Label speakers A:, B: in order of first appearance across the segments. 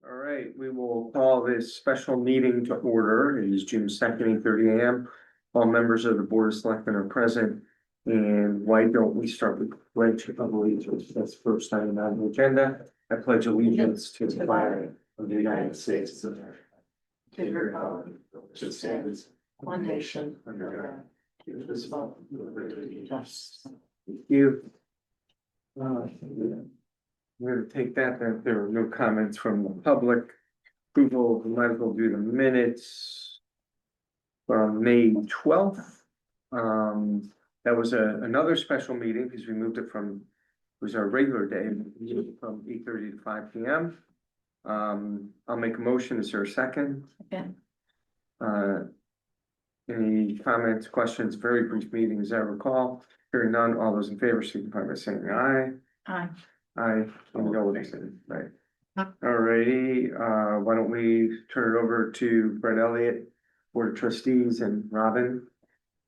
A: All right, we will call this special meeting to order. It is June 2nd, 8:30 a.m. All members of the Board of Selectmen are present. And why don't we start with the pledge of allegiance? That's the first item on the agenda. I pledge allegiance to the flag of the United States of America, to the republic which stands one nation under God, indivisible, with liberty and justice. Thank you. We're gonna take that there are no comments from the public. Approval, we might as well do the minutes from May 12th. That was another special meeting because we moved it from, it was our regular day from 8:30 to 5 p.m. I'll make a motion. Is there a second?
B: Yeah.
A: Any comments, questions? Very brief meeting as I recall. Hearing none, all those in favor signify by saying aye.
B: Aye.
A: Aye, and no one, right? Alrighty, why don't we turn it over to Brett Elliott, Board of Trustees, and Robin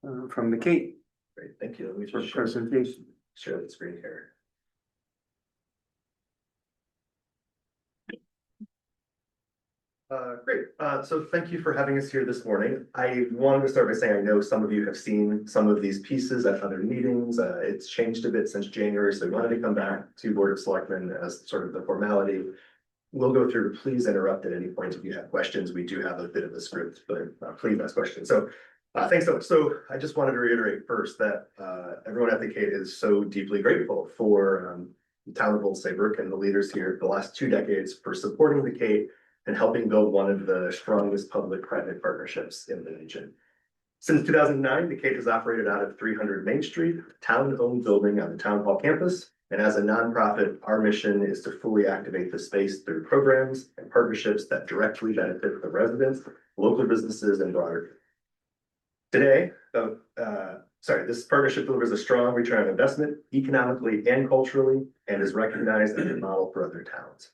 A: from the Cape
C: Great, thank you. Let me
A: for
C: just
A: presentation.
C: share the screen here. Great. So thank you for having us here this morning. I wanted to start by saying I know some of you have seen some of these pieces at other meetings. It's changed a bit since January, so I wanted to come back to Board of Selectmen as sort of the formality. We'll go through. Please interrupt at any point if you have questions. We do have a bit of a script, but please ask questions. So thanks so much. So I just wanted to reiterate first that everyone at the Cape is so deeply grateful for the town of Old Saybrook and the leaders here the last 2 decades for supporting the Cape and helping build one of the strongest public-private partnerships in the region. Since 2009, the Cape has operated out of 300 Main Street, a town-owned building on the town hall campus. And as a nonprofit, our mission is to fully activate the space through programs and partnerships that directly benefit the residents, local businesses, and broader. Today, this partnership delivers a strong return on investment, economically and culturally, and is recognized as a model for other towns.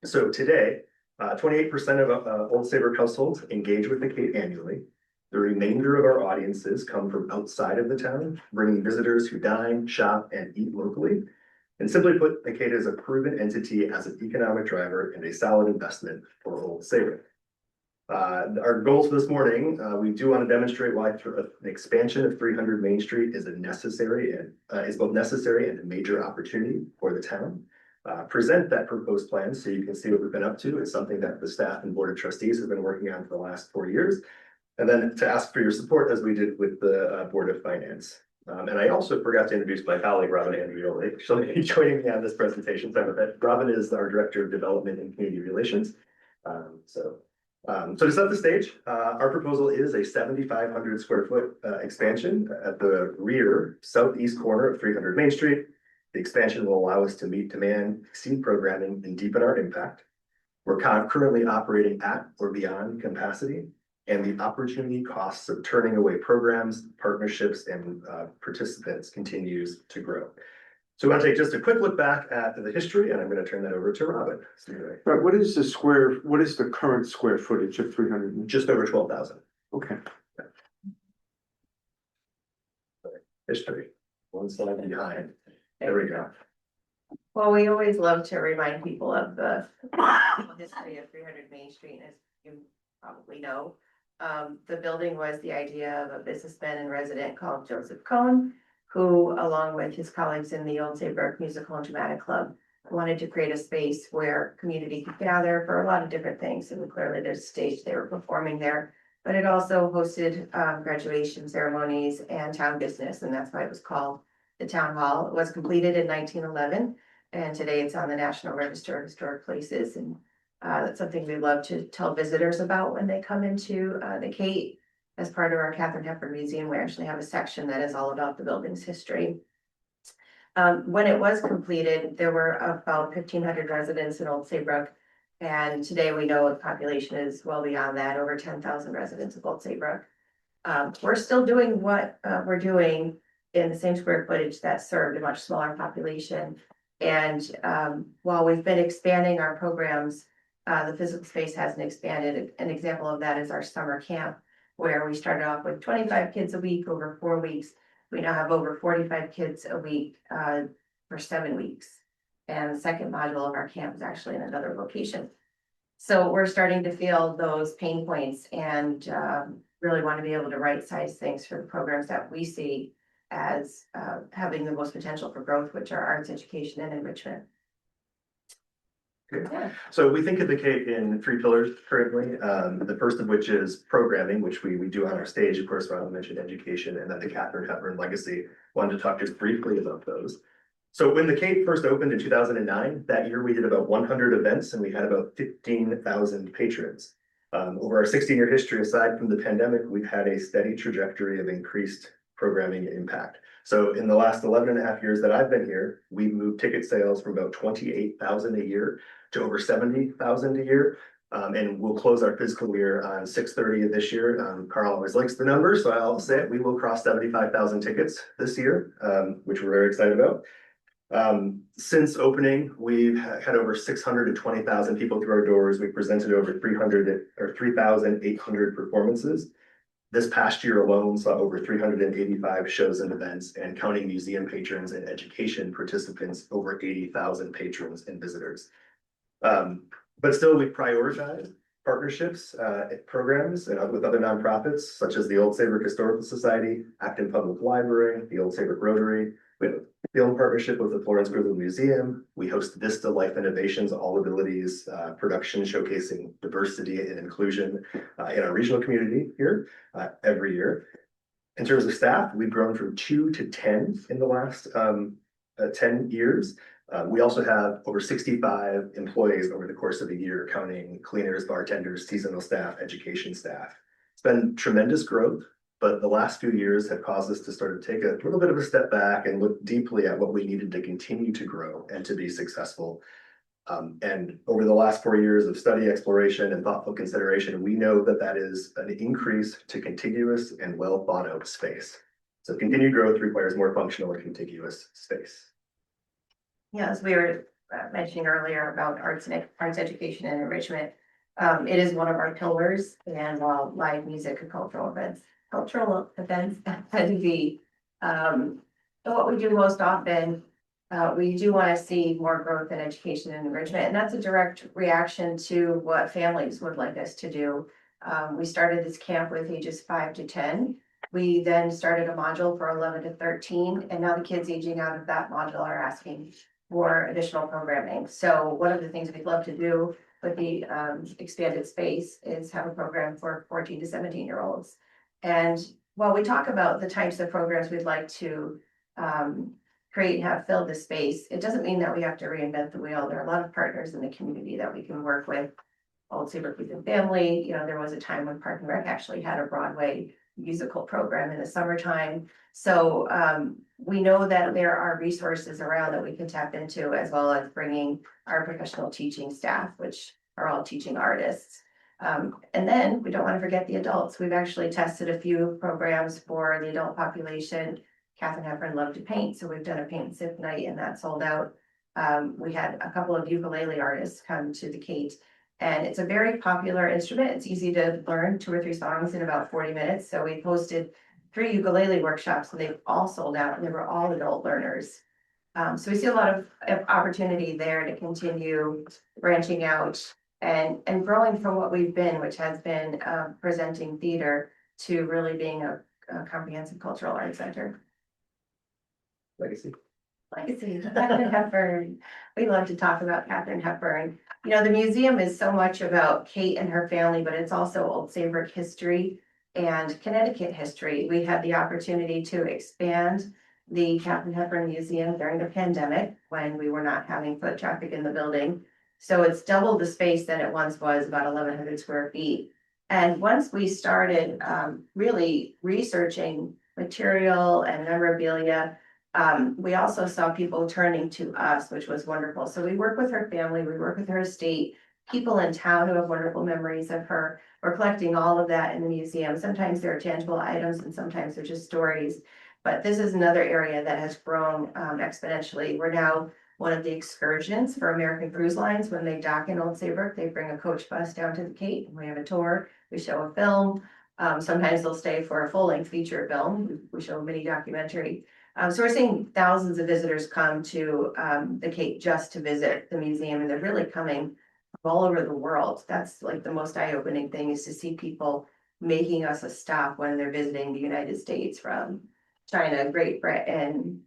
C: So today, 28% of Old Saybrook households engage with the Cape annually. The remainder of our audiences come from outside of the town, bringing visitors who dine, shop, and eat locally. And simply put, the Cape is a proven entity as an economic driver and a solid investment for Old Saybrook. Our goals for this morning, we do want to demonstrate why an expansion of 300 Main Street is both necessary and a major opportunity for the town. Present that proposed plan so you can see what we've been up to. It's something that the staff and Board of Trustees have been working on for the last 4 years. And then to ask for your support as we did with the Board of Finance. And I also forgot to introduce my colleague, Robin Andrioli. She'll be joining me on this presentation. Sorry about that. Robin is our Director of Development and Community Relations. So to set the stage, our proposal is a 7,500 square foot expansion at the rear southeast corner of 300 Main Street. The expansion will allow us to meet demand, exceed programming, and deepen our impact. We're currently operating at or beyond capacity, and the opportunity costs of turning away programs, partnerships, and participants continues to grow. So we want to take just a quick look back at the history, and I'm going to turn that over to Robin.
A: But what is the current square footage of 300?
C: Just over 12,000.
A: Okay.
C: History. One slide behind. There we go.
B: Well, we always love to remind people of the history of 300 Main Street, as you probably know. The building was the idea of a businessman and resident called Joseph Cohn, who, along with his colleagues in the Old Saybrook Musical and Dramatic Club, wanted to create a space where community could gather for a lot of different things. And clearly there's a stage they were performing there, but it also hosted graduation ceremonies and town business, and that's why it was called the Town Hall. It was completed in 1911, and today it's on the National Register of Historic Places. And that's something we love to tell visitors about when they come into the Cape. As part of our Katharine Hepburn Museum, we actually have a section that is all about the building's history. When it was completed, there were about 1,500 residents in Old Saybrook, and today we know the population is well beyond that, over 10,000 residents of Old Saybrook. We're still doing what we're doing in the same square footage that served a much smaller population. And while we've been expanding our programs, the physical space hasn't expanded. An example of that is our summer camp, where we started off with 25 kids a week over 4 weeks. We now have over 45 kids a week for 7 weeks. And the second module of our camp is actually in another location. So we're starting to feel those pain points and really want to be able to right size things for the programs that we see as having the most potential for growth, which are arts, education, and enrichment.
C: Good.
B: Yeah.
C: So we think of the Cape in three pillars currently. The first of which is programming, which we do on our stage. Of course, Ronald mentioned education, and then the Catherine Hepburn legacy. Wanted to talk just briefly about those. So when the Cape first opened in 2009, that year we did about 100 events and we had about 15,000 patrons. Over our 16-year history, aside from the pandemic, we've had a steady trajectory of increased programming impact. So in the last 11 and a half years that I've been here, we've moved ticket sales from about 28,000 a year to over 70,000 a year. And we'll close our fiscal year on 6/30 of this year. Carl always likes the number, so I'll say it, we will cross 75,000 tickets this year, which we're very excited about. Since opening, we've had over 620,000 people through our doors. We presented over 3,800 performances. This past year alone saw over 385 shows and events, and counting museum patrons and education participants, over 80,000 patrons and visitors. But still, we prioritize partnerships, programs with other nonprofits, such as the Old Saybrook Historical Society, Acton Public Library, the Old Saybrook Rotary. We have a film partnership with the Florence Grizzle Museum. We host Vista Life Innovations, All Abilities, production showcasing diversity and inclusion in our regional community here every year. In terms of staff, we've grown from 2 to 10 in the last 10 years. We also have over 65 employees over the course of a year, counting cleaners, bartenders, seasonal staff, education staff. It's been tremendous growth, but the last few years have caused us to sort of take a little bit of a step back and look deeply at what we needed to continue to grow and to be successful. And over the last 4 years of study, exploration, and thoughtful consideration, we know that that is an increase to contiguous and well thought out space. So continued growth requires more functional and contiguous space.
B: Yeah, as we were mentioning earlier about arts education and enrichment, it is one of our pillars, and while live music and cultural events tend to be what we do most often, we do want to see more growth in education and enrichment, and that's a direct reaction to what families would like us to do. We started this camp with ages 5 to 10. We then started a module for 11 to 13, and now the kids aging out of that module are asking for additional programming. So one of the things we'd love to do with the expanded space is have a program for 14 to 17-year-olds. And while we talk about the types of programs we'd like to create and have fill the space, it doesn't mean that we have to reinvent the wheel. There are a lot of partners in the community that we can work with. Old Saybrook Youth and Family, there was a time when Park and Rec actually had a Broadway musical program in the summertime. So we know that there are resources around that we can tap into, as well as bringing our professional teaching staff, which are all teaching artists. And then we don't want to forget the adults. We've actually tested a few programs for the adult population. Catherine Hepburn loved to paint, so we've done a paint and sip night, and that sold out. We had a couple of ukulele artists come to the Kate, and it's a very popular instrument. It's easy to learn 2 or 3 songs in about 40 minutes. So we posted 3 ukulele workshops, and they've all sold out, and they were all adult learners. So we see a lot of opportunity there to continue branching out and growing from what we've been, which has been presenting theater, to really being a comprehensive cultural arts center.
C: Legacy.
B: Catherine Hepburn. We love to talk about Catherine Hepburn. The museum is so much about Kate and her family, but it's also Old Saybrook history and Connecticut history. We had the opportunity to expand the Catherine Hepburn Museum during the pandemic when we were not having foot traffic in the building. So it's double the space than it once was, about 1,100 square feet. And once we started really researching material and memorabilia, we also saw people turning to us, which was wonderful. So we work with her family, we work with her estate, people in town who have wonderful memories of her. We're collecting all of that in the museum. Sometimes there are tangible items and sometimes they're just stories. But this is another area that has grown exponentially. We're now one of the excursions for American Cruise Lines. When they dock in Old Saybrook, they bring a coach bus down to the Cape, and we have a tour. We show a film. Sometimes they'll stay for a full-length feature film. We show a mini documentary. So we're seeing thousands of visitors come to the Cape just to visit the museum, and they're really coming all over the world. That's like the most eye-opening thing, is to see people making us a stop when they're visiting the United States from China, Great Britain,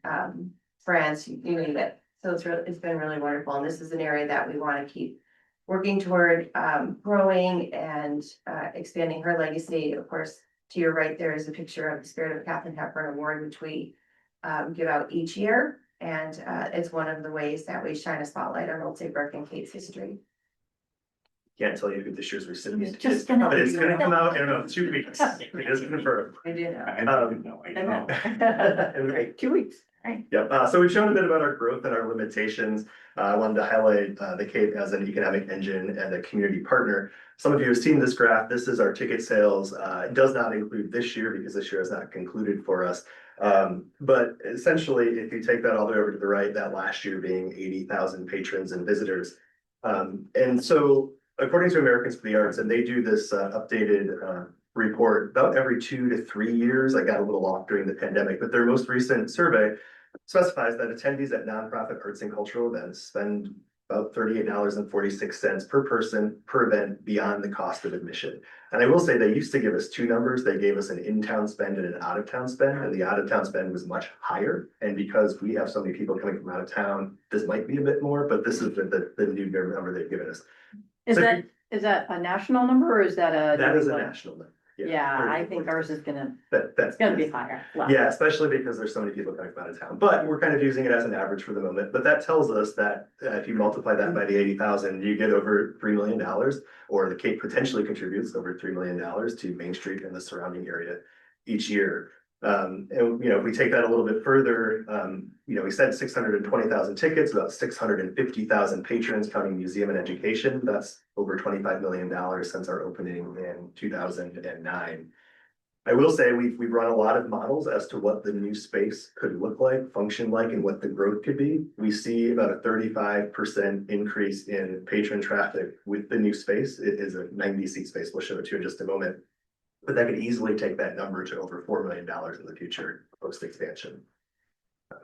B: France, you name it. So it's been really wonderful, and this is an area that we want to keep working toward, growing and expanding her legacy. Of course, to your right, there is a picture of the Spirit of Katharine Hepburn Award, which we give out each year. And it's one of the ways that we shine a spotlight on Old Saybrook and Kate's history.
C: Can't tell you who this year's recipient
D: Just
C: is,
D: gonna-
C: but it's gonna come out in about 2 weeks. It is confirmed.
B: I do know.
D: I
C: Um,
D: know.
B: I know.
C: And
D: 2 weeks, right?
C: Yep, so we've shown a bit about our growth and our limitations. I wanted to highlight the Cape as an economic engine and a community partner. Some of you have seen this graph. This is our ticket sales. It does not include this year because this year is not concluded for us. But essentially, if you take that all the way over to the right, that last year being 80,000 patrons and visitors. And so according to Americans for the Arts, and they do this updated report about every 2 to 3 years. I got a little off during the pandemic, but their most recent survey specifies that attendees at nonprofit arts and cultural events spend about $38.46 per person per event beyond the cost of admission. And I will say they used to give us two numbers. They gave us an in-town spend and an out-of-town spend, and the out-of-town spend was much higher. And because we have so many people coming from out of town, this might be a bit more, but this is the new number they've given us.
D: Is
C: So
D: that a national number or is that a?
C: that is a national number.
D: Yeah, I think ours is
C: That's
D: it's gonna be higher. Wow.
C: Yeah, especially because there's so many people coming from out of town, but we're kind of using it as an average for the moment. But that tells us that if you multiply that by the 80,000, you get over $3 million, or the Cape potentially contributes over $3 million to Main Street and the surrounding area each year. And if we take that a little bit further, we said 620,000 tickets, about 650,000 patrons counting museum and education. That's over $25 million since our opening in 2009. I will say we've run a lot of models as to what the new space could look like, function like, and what the growth could be. We see about a 35% increase in patron traffic with the new space. It is a 90-seat space. We'll show it to you in just a moment. But that could easily take that number to over $4 million in the future, post-expansion. I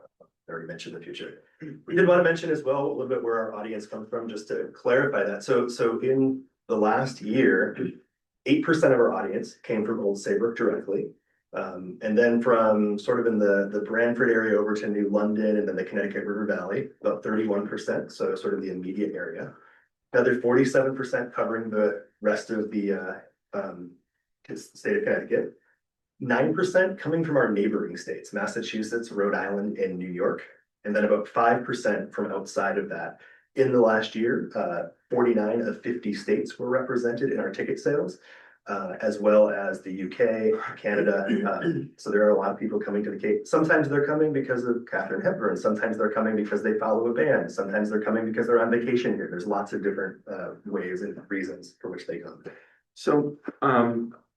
C: already mentioned the future. We did want to mention as well a little bit where our audience comes from, just to clarify that. So in the last year, 8% of our audience came from Old Saybrook directly. And then from sort of in the Brantford area over to New London and then the Connecticut River Valley, about 31%, so sort of the immediate area. Another 47% covering the rest of the state of Connecticut. 9% coming from our neighboring states, Massachusetts, Rhode Island, and New York. And then about 5% from outside of that. In the last year, 49 of 50 states were represented in our ticket sales, as well as the UK, Canada. So there are a lot of people coming to the Cape. Sometimes they're coming because of Katharine Hepburn. Sometimes they're coming because they follow a band. Sometimes they're coming because they're on vacation here. There's lots of different ways and reasons for which they come.
A: So,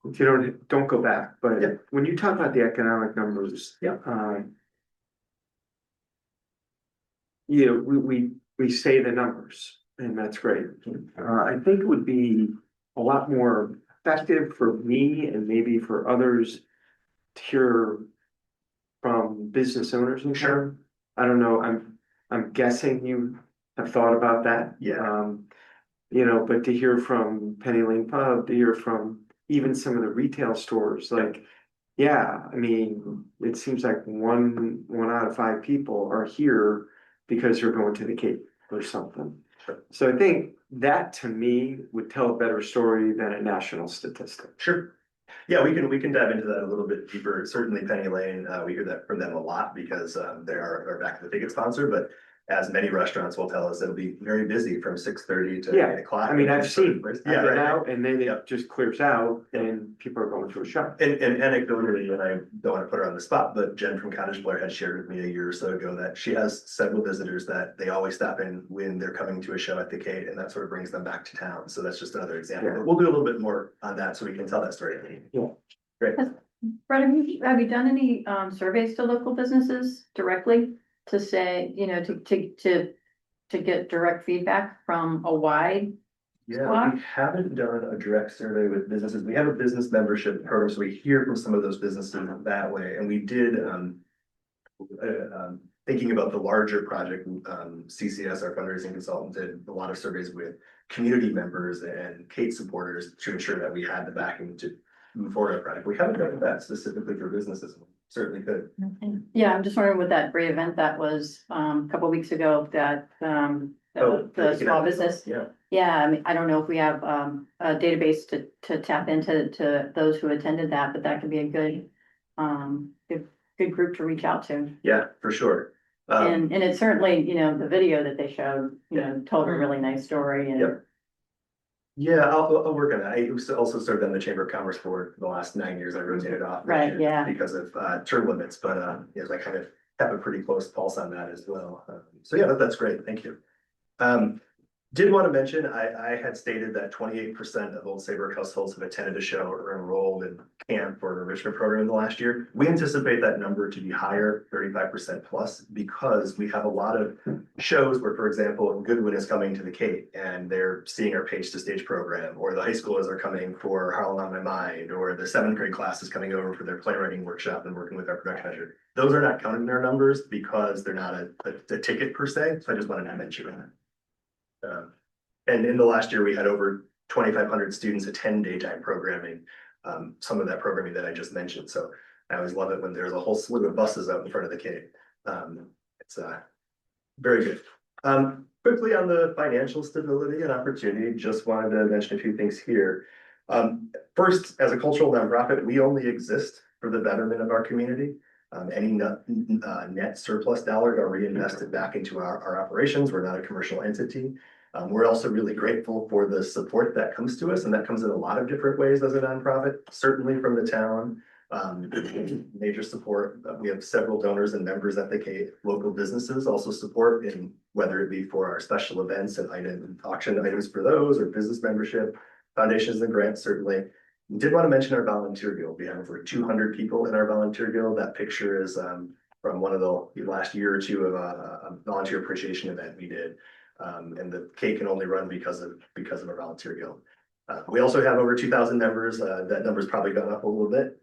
A: if you don't go back, but
C: Yeah.
A: when you talk about the economic numbers.
C: Yeah.
A: We say the numbers, and that's great. I think it would be a lot more effective for me and maybe for others to hear from business owners in town. I don't know, I'm guessing you have thought about that.
C: Yeah.
A: But to hear from Penny Lane Pub, to hear from even some of the retail stores, like, yeah, I mean, it seems like one out of 5 people are here because they're going to the Cape or something.
C: Sure.
A: So I think that to me would tell a better story than a national statistic.
C: Sure. Yeah, we can dive into that a little bit deeper. Certainly Penny Lane, we hear that from them a lot because they are our back to the ticket sponsor, but as many restaurants will tell us, it'll be very busy from 6:30 to 8 o'clock.
A: I mean, I've seen,
C: Yeah,
A: I've been
C: right.
A: out and then it
C: Yep.
A: just clears out
C: Yep.
A: and people are going to a shop.
C: And anecdotally, and I don't want to put her on the spot, but Jen from Cottage Blair had shared with me a year or so ago that she has several visitors that they always stop in when they're coming to a show at the Cape, and that sort of brings them back to town. So that's just another example.
A: Yeah.
C: But we'll do a little bit more on that so we can tell that story.
A: Yeah.
C: Great.
D: Brett, have you done any surveys to local businesses directly to say, to get direct feedback from a wide?
C: Yeah, we haven't done a direct survey with businesses. We have a business membership program, so we hear from some of those businesses that way. And we did thinking about the larger project, CCS, our fundraising consultant, did a lot of surveys with community members and Kate supporters to ensure that we had the backing to move forward our project. We haven't done that specifically for businesses. Certainly could.
D: Yeah, I'm just wondering with that great event that was, a couple weeks ago that, the small business.
C: Yeah.
D: Yeah, I mean, I don't know if we have, a database to tap into, to those who attended that, but that could be a good, good group to reach out to.
C: Yeah, for sure.
D: And it certainly, the video that they showed, told a really nice story and.
C: Yep. Yeah, I'll work on that. I also served on the Chamber of Commerce Board for the last 9 years. I rotated off.
D: Right, yeah.
C: Because of term limits, but yes, I kind of have a pretty close pulse on that as well. So yeah, that's great. Thank you. Did want to mention, I had stated that 28% of Old Saybrook households have attended a show or enrolled in camp or enrichment program in the last year. We anticipate that number to be higher, 35% plus, because we have a lot of shows where, for example, Goodwin is coming to the Cape and they're seeing our Page to Stage program, or the high schoolers are coming for Harlan on My Mind, or the 7th grade class is coming over for their playwriting workshop and working with our production manager. Those are not counted in our numbers because they're not a ticket per se. So I just wanted to mention that. And in the last year, we had over 2,500 students attend daytime programming, some of that programming that I just mentioned. So I always love it when there's a whole slew of buses out in front of the Cape. It's very good. Quickly on the financial stability and opportunity, just wanted to mention a few things here. First, as a cultural nonprofit, we only exist for the betterment of our community. Any net surplus dollars are reinvested back into our operations. We're not a commercial entity. We're also really grateful for the support that comes to us, and that comes in a lot of different ways as a nonprofit, certainly from the town. Major support. We have several donors and members at the Cape. Local businesses also support, in whether it be for our special events and auction items for those, or business membership, foundations and grants, certainly. We did want to mention our volunteer guild. We have over 200 people in our volunteer guild. That picture is from one of the last year or two of a volunteer appreciation event we did. And the Cape can only run because of our volunteer guild. We also have over 2,000 members. That number's probably gone up a little bit.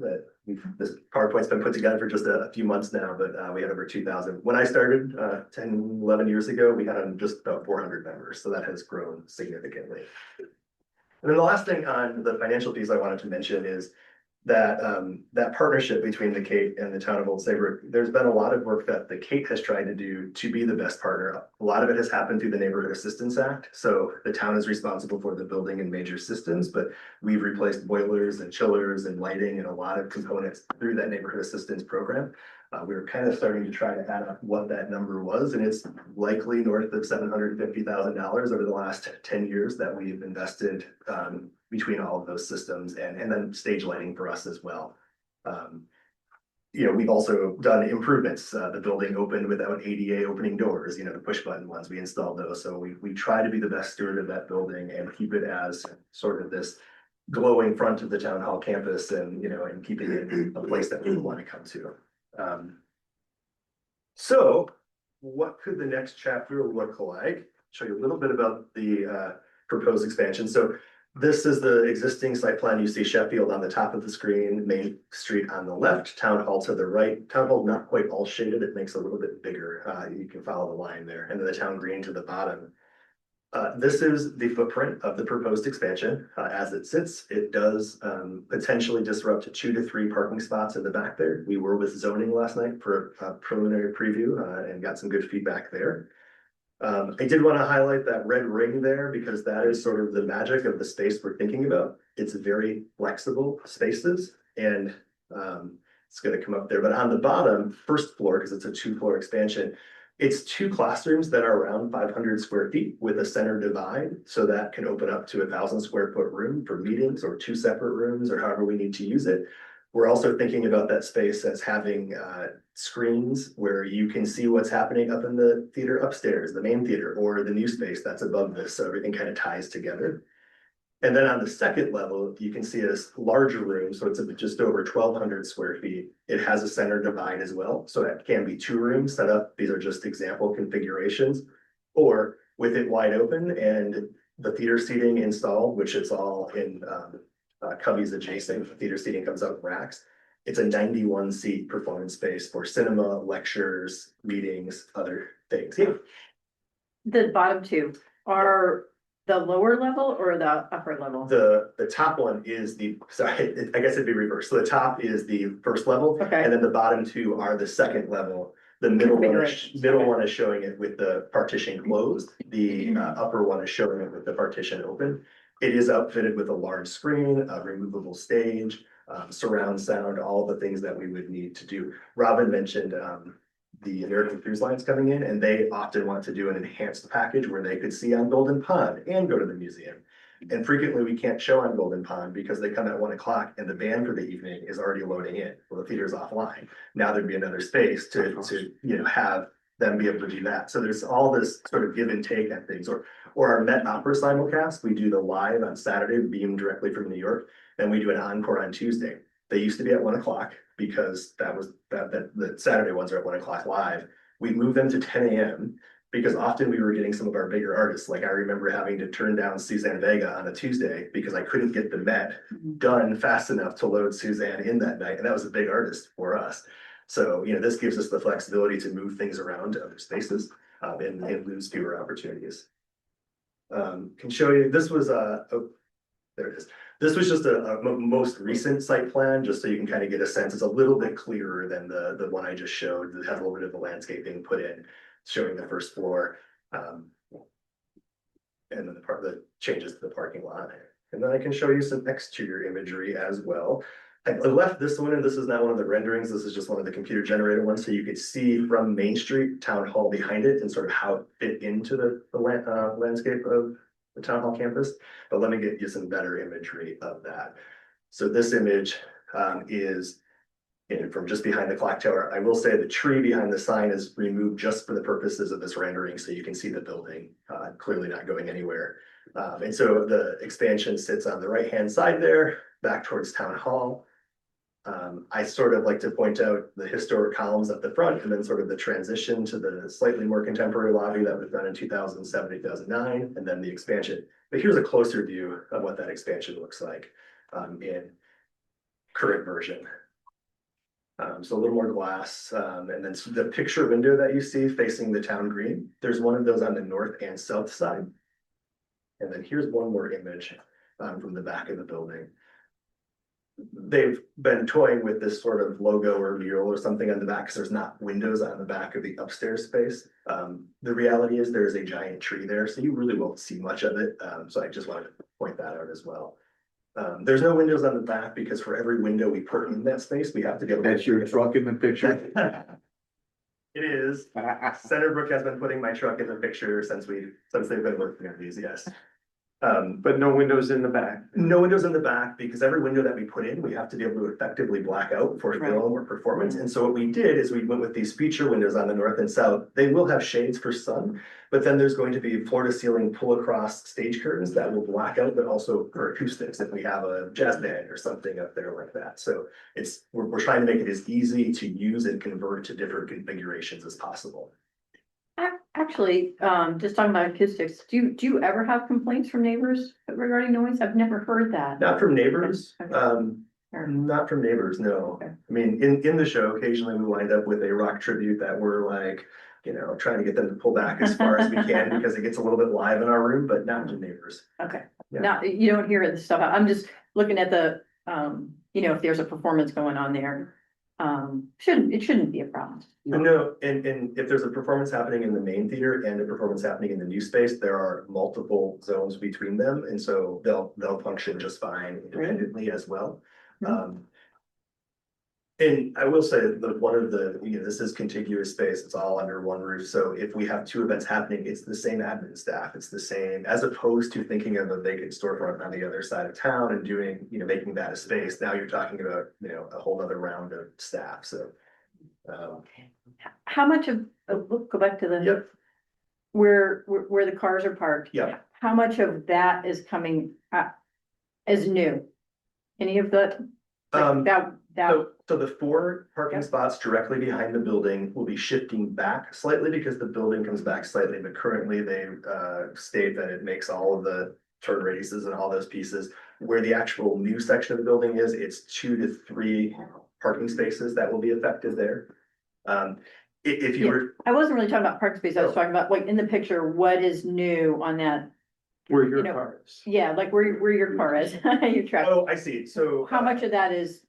C: This PowerPoint's been put together for just a few months now, but we had over 2,000. When I started 10, 11 years ago, we had just about 400 members. So that has grown significantly. And then the last thing on the financial piece I wanted to mention is that that partnership between the Cape and the town of Old Saybrook. There's been a lot of work that the Cape has tried to do to be the best partner. A lot of it has happened through the Neighborhood Assistance Act. So the town is responsible for the building and major systems, but we've replaced boilers and chillers and lighting and a lot of components through that Neighborhood Assistance program. We were kind of starting to try to add up what that number was, and it's likely north of $750,000 over the last 10 years that we've invested between all of those systems, and then stage lighting for us as well. We've also done improvements. The building opened without ADA opening doors, the push button ones, we installed those. So we try to be the best steward of that building and keep it as sort of this glowing front of the town hall campus, and keeping it a place that people want to come to. So what could the next chapter look like? Show you a little bit about the proposed expansion. So this is the existing site plan. You see Sheffield on the top of the screen, Main Street on the left, Town Hall to the right. Town Hall not quite all shaded, it makes it a little bit bigger. You can follow the line there, and then the town green to the bottom. This is the footprint of the proposed expansion. As it sits, it does potentially disrupt 2 to 3 parking spots in the back there. We were with zoning last night for a preliminary preview and got some good feedback there. I did want to highlight that red ring there because that is sort of the magic of the space we're thinking about. It's very flexible spaces, and it's going to come up there. But on the bottom, first floor, because it's a 2-floor expansion, it's 2 classrooms that are around 500 square feet with a center divide. So that can open up to 1,000 square foot room for meetings, or 2 separate rooms, or however we need to use it. We're also thinking about that space as having screens where you can see what's happening up in the theater upstairs, the main theater, or the new space that's above this. So everything kind of ties together. And then on the second level, you can see a larger room. So it's just over 1,200 square feet. It has a center divide as well. So that can be 2 rooms set up. These are just example configurations, or with it wide open and the theater seating installed, which is all in cubbies adjacent. The theater seating comes out in racks. It's a 91 seat performance space for cinema, lectures, meetings, other things. Yeah.
D: The bottom two are the lower level or the upper level?
C: The top one is sorry, I guess it'd be reversed. So the top is the first level.
D: Okay.
C: And then the bottom two are the second level. The middle one is showing it with the partition closed. The upper one is showing it with the partition open. It is outfitted with a large screen, a removable stage, surround sound, all the things that we would need to do. Robin mentioned the American Cruise Lines coming in, and they often want to do an enhanced package where they could see on Golden Pond and go to the museum. And frequently we can't show on Golden Pond because they come at 1 o'clock and the band for the evening is already loading in. Well, the theater's offline. Now there'd be another space to have them be able to do that. So there's all this sort of give and take at things. Or our Met Opera simulcast, we do the live on Saturday, beamed directly from New York, and we do an encore on Tuesday. They used to be at 1 o'clock because the Saturday ones are at 1 o'clock live. We moved them to 10 a.m. because often we were getting some of our bigger artists. Like I remember having to turn down Suzanne Vega on a Tuesday because I couldn't get the Met done fast enough to load Suzanne in that night. And that was a big artist for us. So, this gives us the flexibility to move things around to other spaces and lose fewer opportunities. Can show you, this was there it is. This was just a most recent site plan, just so you can kind of get a sense. It's a little bit clearer than the one I just showed. It has a little bit of the landscaping put in, showing the first floor. And then the changes to the parking lot. And then I can show you some exterior imagery as well. I left this one, and this is not one of the renderings. This is just one of the computer generated ones. So you could see from Main Street, Town Hall behind it, and sort of how it fit into the landscape of the Town Hall campus. But let me get you some better imagery of that. So this image is from just behind the clock tower. I will say the tree behind the sign is removed just for the purposes of this rendering, so you can see the building clearly not going anywhere. And so the expansion sits on the right-hand side there, back towards Town Hall. I sort of like to point out the historic columns at the front and then sort of the transition to the slightly more contemporary lobby that was done in 2007, 2009, and then the expansion. But here's a closer view of what that expansion looks like in current version. So a little more glass, and then the picture window that you see facing the town green, there's one of those on the north and south side. And then here's one more image from the back of the building. They've been toying with this sort of logo or mural or something on the back because there's not windows on the back of the upstairs space. The reality is there's a giant tree there, so you really won't see much of it. So I just wanted to point that out as well. There's no windows on the back because for every window we put in that space, we have to get.
E: That's your truck in the picture?
C: It is. Saybrook has been putting my truck in the picture since they've been working on these, yes.
A: But no windows in the back.
C: No windows in the back because every window that we put in, we have to be able to effectively black out for film or performance. And so what we did is we went with these feature windows on the north and south. They will have shades for sun, but then there's going to be floor to ceiling pull across stage curtains that will black out, but also for acoustics if we have a jazz band or something up there like that. So we're trying to make it as easy to use and convert to different configurations as possible.
D: Actually, just talking about acoustics, do you ever have complaints from neighbors regarding noise? I've never heard that.
C: Not from neighbors.
D: Okay.
C: Not from neighbors, no.
D: Okay.
C: I mean, in the show, occasionally we wind up with a rock tribute that we're like, trying to get them to pull back as far as we can because it gets a little bit live in our room, but not to neighbors.
D: Okay,
C: Yeah.
D: now, you don't hear the stuff, I'm just looking at the, if there's a performance going on there. It shouldn't be a problem.
C: No, and if there's a performance happening in the main theater and a performance happening in the new space, there are multiple zones between them, and so they'll function just fine independently as well. And I will say that one of the, this is contiguous space, it's all under one roof. So if we have two events happening, it's the same admin staff, it's the same, as opposed to thinking of a vacant storefront on the other side of town and doing, making that a space. Now you're talking about, a whole other round of staff, so.
D: How much of, go back to the.
C: Yep.
D: Where the cars are parked.
C: Yeah.
D: How much of that is coming as new? Any of the,
C: So the 4 parking
D: Yep.
C: spots directly behind the building will be shifting back slightly because the building comes back slightly, but currently they state that it makes all of the turn radiuses and all those pieces. Where the actual new section of the building is, it's 2 to 3 parking spaces that will be affected there. If you
D: Yeah.
C: were,
D: I wasn't really talking about park space, I was
C: Oh.
D: talking about like in the picture, what is new on that?
A: Where
D: You
A: your
D: know,
A: car is.
D: Yeah, like where your car is, your truck.
C: oh, I see, so.
D: How much of that is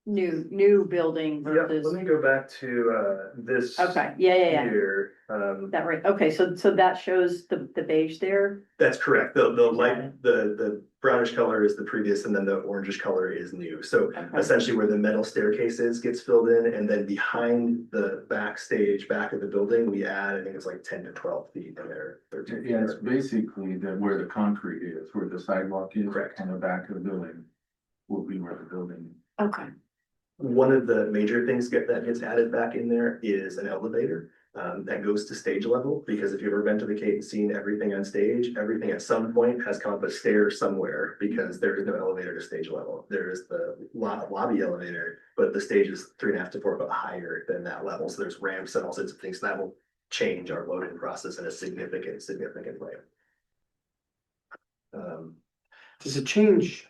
D: new building
C: Yeah,
D: versus?
C: let me go back to, this.
D: Okay, yeah.
C: Here,
D: That right, okay, so that shows the beige there,
C: that's correct, the
D: Got
C: light,
D: it.
C: the brownish color is the previous, and then the orangish color is new, so.
D: okay,
C: Essentially where the metal staircase is gets filled in, and then behind the backstage, back of the building, we add, I think it's like 10 to 12 feet in there, 13 feet.
E: Yeah, it's basically where the concrete is, where the sidewalk is.
C: Correct.
E: On the back of the building will be where the building.
D: okay,
C: One of the major things that gets added back in there is an elevator. That goes to stage level, because if you've ever been to the Cape and seen everything on stage, everything at some point has come up a stair somewhere, because there is no elevator to stage level. There is the lobby elevator, but the stage is 3.5 to 4 foot higher than that level, so there's ramps and all sorts of things that will change our loading process in a significant way.
A: Does it change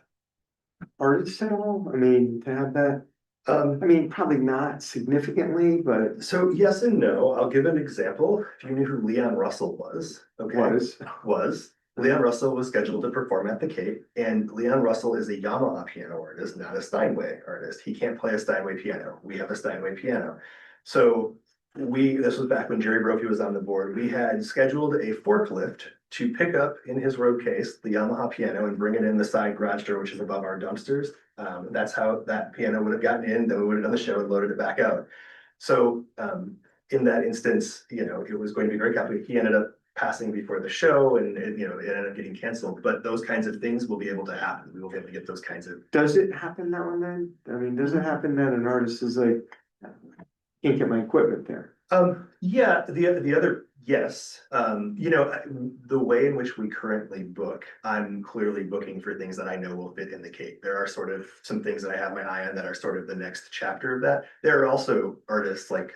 A: artists at all? I mean, to have that, I mean, probably not significantly, but
C: So yes and no, I'll give an example. If you knew who Leon Russell was, okay?
A: was.
C: Leon Russell was scheduled to perform at the Cape, and Leon Russell is a Yamaha piano artist, not a Steinway artist. He can't play a Steinway piano. We have a Steinway piano. So this was back when Jerry Brophy was on the board. We had scheduled a forklift to pick up in his road case the Yamaha piano and bring it in the side garage door, which is above our dumpsters. That's how that piano would have gotten in, then we would have done the show and loaded it back out. So in that instance, it was going to be very complicated. He ended up passing before the show, and it ended up getting canceled, but those kinds of things will be able to happen. We will be able to get those kinds of.
A: Does it happen now and then? I mean, does it happen that an artist is like, can't get my equipment there?
C: Yeah, the other, yes. The way in which we currently book, I'm clearly booking for things that I know will fit in the Cape. There are sort of some things that I have my eye on that are sort of the next chapter of that. There are also artists like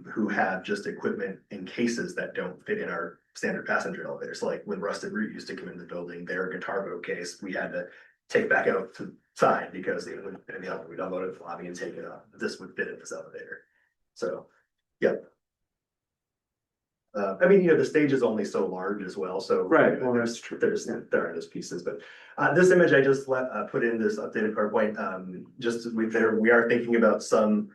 C: who have just equipment in cases that don't fit in our standard passenger elevators. So like when Rusted Root used to come in the building, their guitar boat case, we had to take back out to the side because it wouldn't fit in the elevator. We'd unload it at the lobby and take it up. This would fit in this elevator. So, yep. I mean, the stage is only so large as well, so.
A: Right, well, that's true.
C: There are those pieces, but this image I just put in this updated PowerPoint, we are thinking about some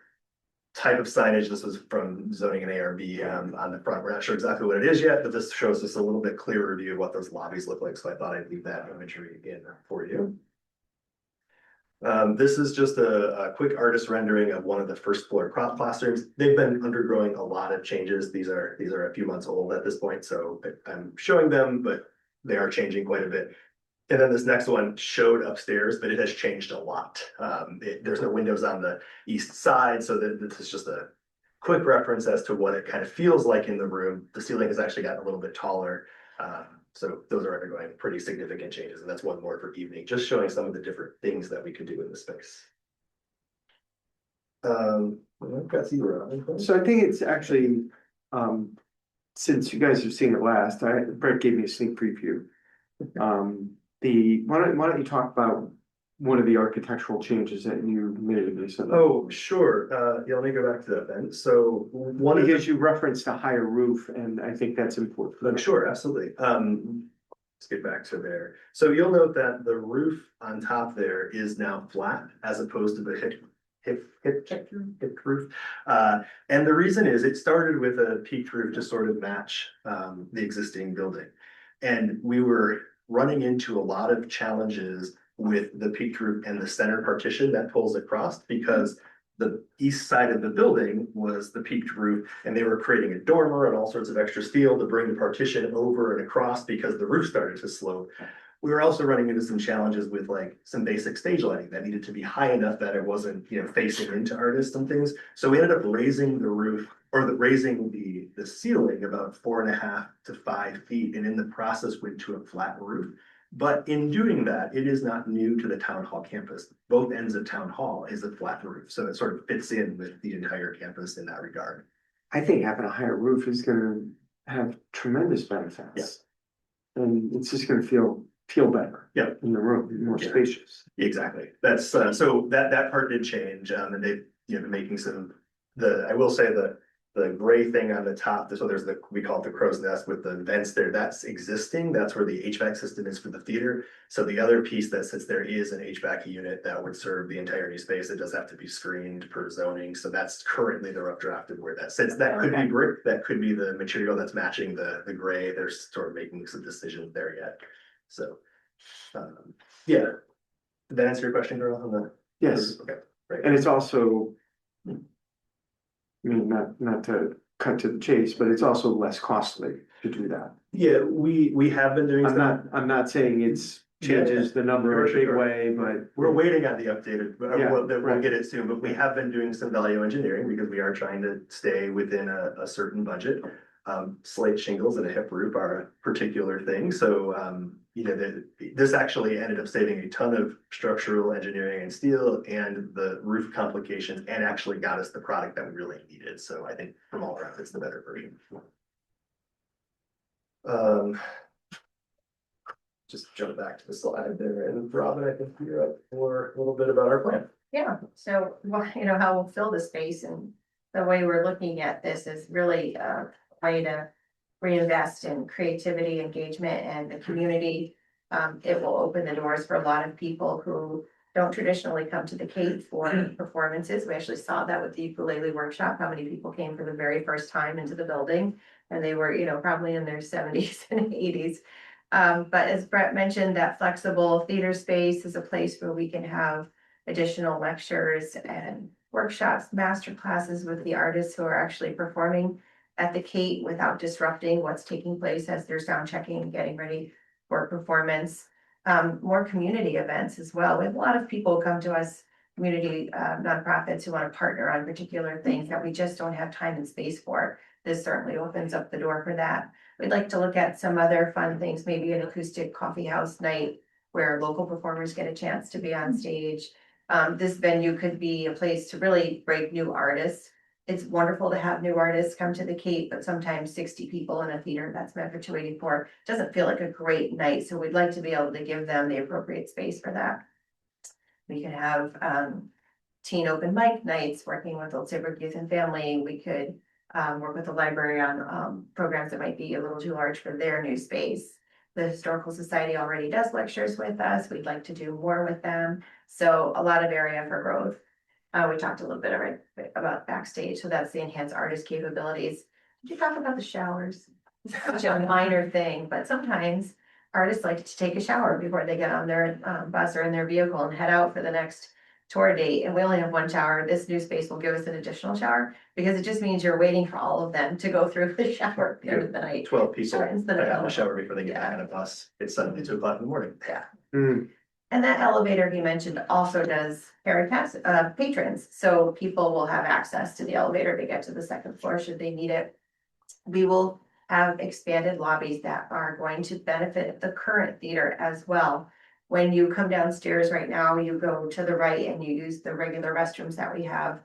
C: type of signage. This was from zoning and ARB on the front. We're not sure exactly what it is yet, but this shows us a little bit clearer view of what those lobbies look like, so I thought I'd leave that imagery in for you. This is just a quick artist rendering of one of the first floor prop classrooms. They've been undergoing a lot of changes. These are a few months old at this point, so I'm showing them, but they are changing quite a bit. And then this next one showed upstairs, but it has changed a lot. There's no windows on the east side, so this is just a quick reference as to what it kind of feels like in the room. The ceiling has actually gotten a little bit taller. So those are undergoing pretty significant changes, and that's one more for evening, just showing some of the different things that we could do in the space. I've got 0.
A: So I think it's actually, since you guys have seen it last, Brett gave me a sneak preview. Why don't you talk about one of the architectural changes that you made recently?
C: Oh, sure. Yeah, let me go back to that then. So
A: Because you referenced a higher roof, and I think that's important.
C: Sure, absolutely. Let's get back to there. So you'll note that the roof on top there is now flat as opposed to the hip roof. And the reason is it started with a peaked roof to sort of match the existing building. And we were running into a lot of challenges with the peaked roof and the center partition that pulls across, because the east side of the building was the peaked roof, and they were creating a dormer and all sorts of extra steel to bring the partition over and across because the roof started to slope. We were also running into some challenges with like some basic stage lighting that needed to be high enough that it wasn't, facing into artists and things. So we ended up raising the roof, or raising the ceiling about 4.5 to 5 feet, and in the process went to a flat roof. But in doing that, it is not new to the town hall campus. Both ends of town hall is a flat roof, so it sort of fits in with the entire campus in that regard.
A: I think having a higher roof is gonna have tremendous benefits.
C: Yeah.
A: And it's just gonna feel feel better.
C: Yeah.
A: In the room, more
C: Yeah.
A: spacious.
C: Exactly. That's, so that part did change, and they've, been making I will say the gray thing on the top, so there's we call it the crow's nest with the vents there, that's existing. That's where the HVAC system is for the theater. So the other piece that sits there is an HVAC unit that would serve the entire new space. It does have to be screened per zoning. So that's currently the rough draft of where that sits. That could be brick, that could be the material that's matching the gray. They're sort of making some decisions there yet. So, yeah. Did that answer your question, girl? On the?
A: Yes,
C: Okay, great.
A: and it's also. I mean, not to cut to the chase, but it's also less costly to do that.
C: Yeah, we have been doing.
A: I'm not saying it's changes the number in a big way, but.
C: We're waiting on the updated, but
A: Yeah,
C: we'll
A: right.
C: get it soon, but we have been doing some value engineering because we are trying to stay within a certain budget. Slate shingles and a hip roof are a particular thing, so, this actually ended up saving a ton of structural engineering and steel and the roof complications, and actually got us the product that we really needed, so I think from all around, it's the better version. Just jump back to the slide there, and Robin, I think you're up for a little bit about our plan.
B: Yeah, so, well, how we'll fill the space, and the way we're looking at this is really a way to reinvest in creativity, engagement, and the community. It will open the doors for a lot of people who don't traditionally come to the Cape for performances. We actually saw that with the ukulele workshop, how many people came for the very first time into the building, and they were, probably in their 70s and 80s. But as Brett mentioned, that flexible theater space is a place where we can have additional lectures and workshops, master classes with the artists who are actually performing at the Cape without disrupting what's taking place as they're sound checking and getting ready for performance. More community events as well. We have a lot of people come to us, community nonprofits who want to partner on particular things that we just don't have time and space for. This certainly opens up the door for that. We'd like to look at some other fun things, maybe an acoustic coffee house night where local performers get a chance to be on stage. This venue could be a place to really break new artists. It's wonderful to have new artists come to the Cape, but sometimes 60 people in a theater that's meant for 284 doesn't feel like a great night. So we'd like to be able to give them the appropriate space for that. We could have teen open mic nights working with Old Saybrook Youth and Family. We could work with the library on programs that might be a little too large for their new space. The Historical Society already does lectures with us. We'd like to do more with them. So a lot of area for growth. We talked a little bit about backstage, so that's the enhanced artist capabilities. Did you talk about the showers? It's such a minor thing, but sometimes artists like to take a shower before they get on their bus or in their vehicle and head out for the next tour date. And we only have one shower. This new space will give us an additional shower because it just means you're waiting for all of them to go through the shower at the end of the night.
C: 12 people
B: Shortens the
C: have a
B: night.
C: shower before they get back
B: Yeah.
C: on a bus. It's suddenly 2 o'clock in the morning.
B: And that elevator he mentioned also does carry patrons, so people will have access to the elevator to get to the second floor should they need it. We will have expanded lobbies that are going to benefit the current theater as well. When you come downstairs right now, you go to the right and you use the regular restrooms that we have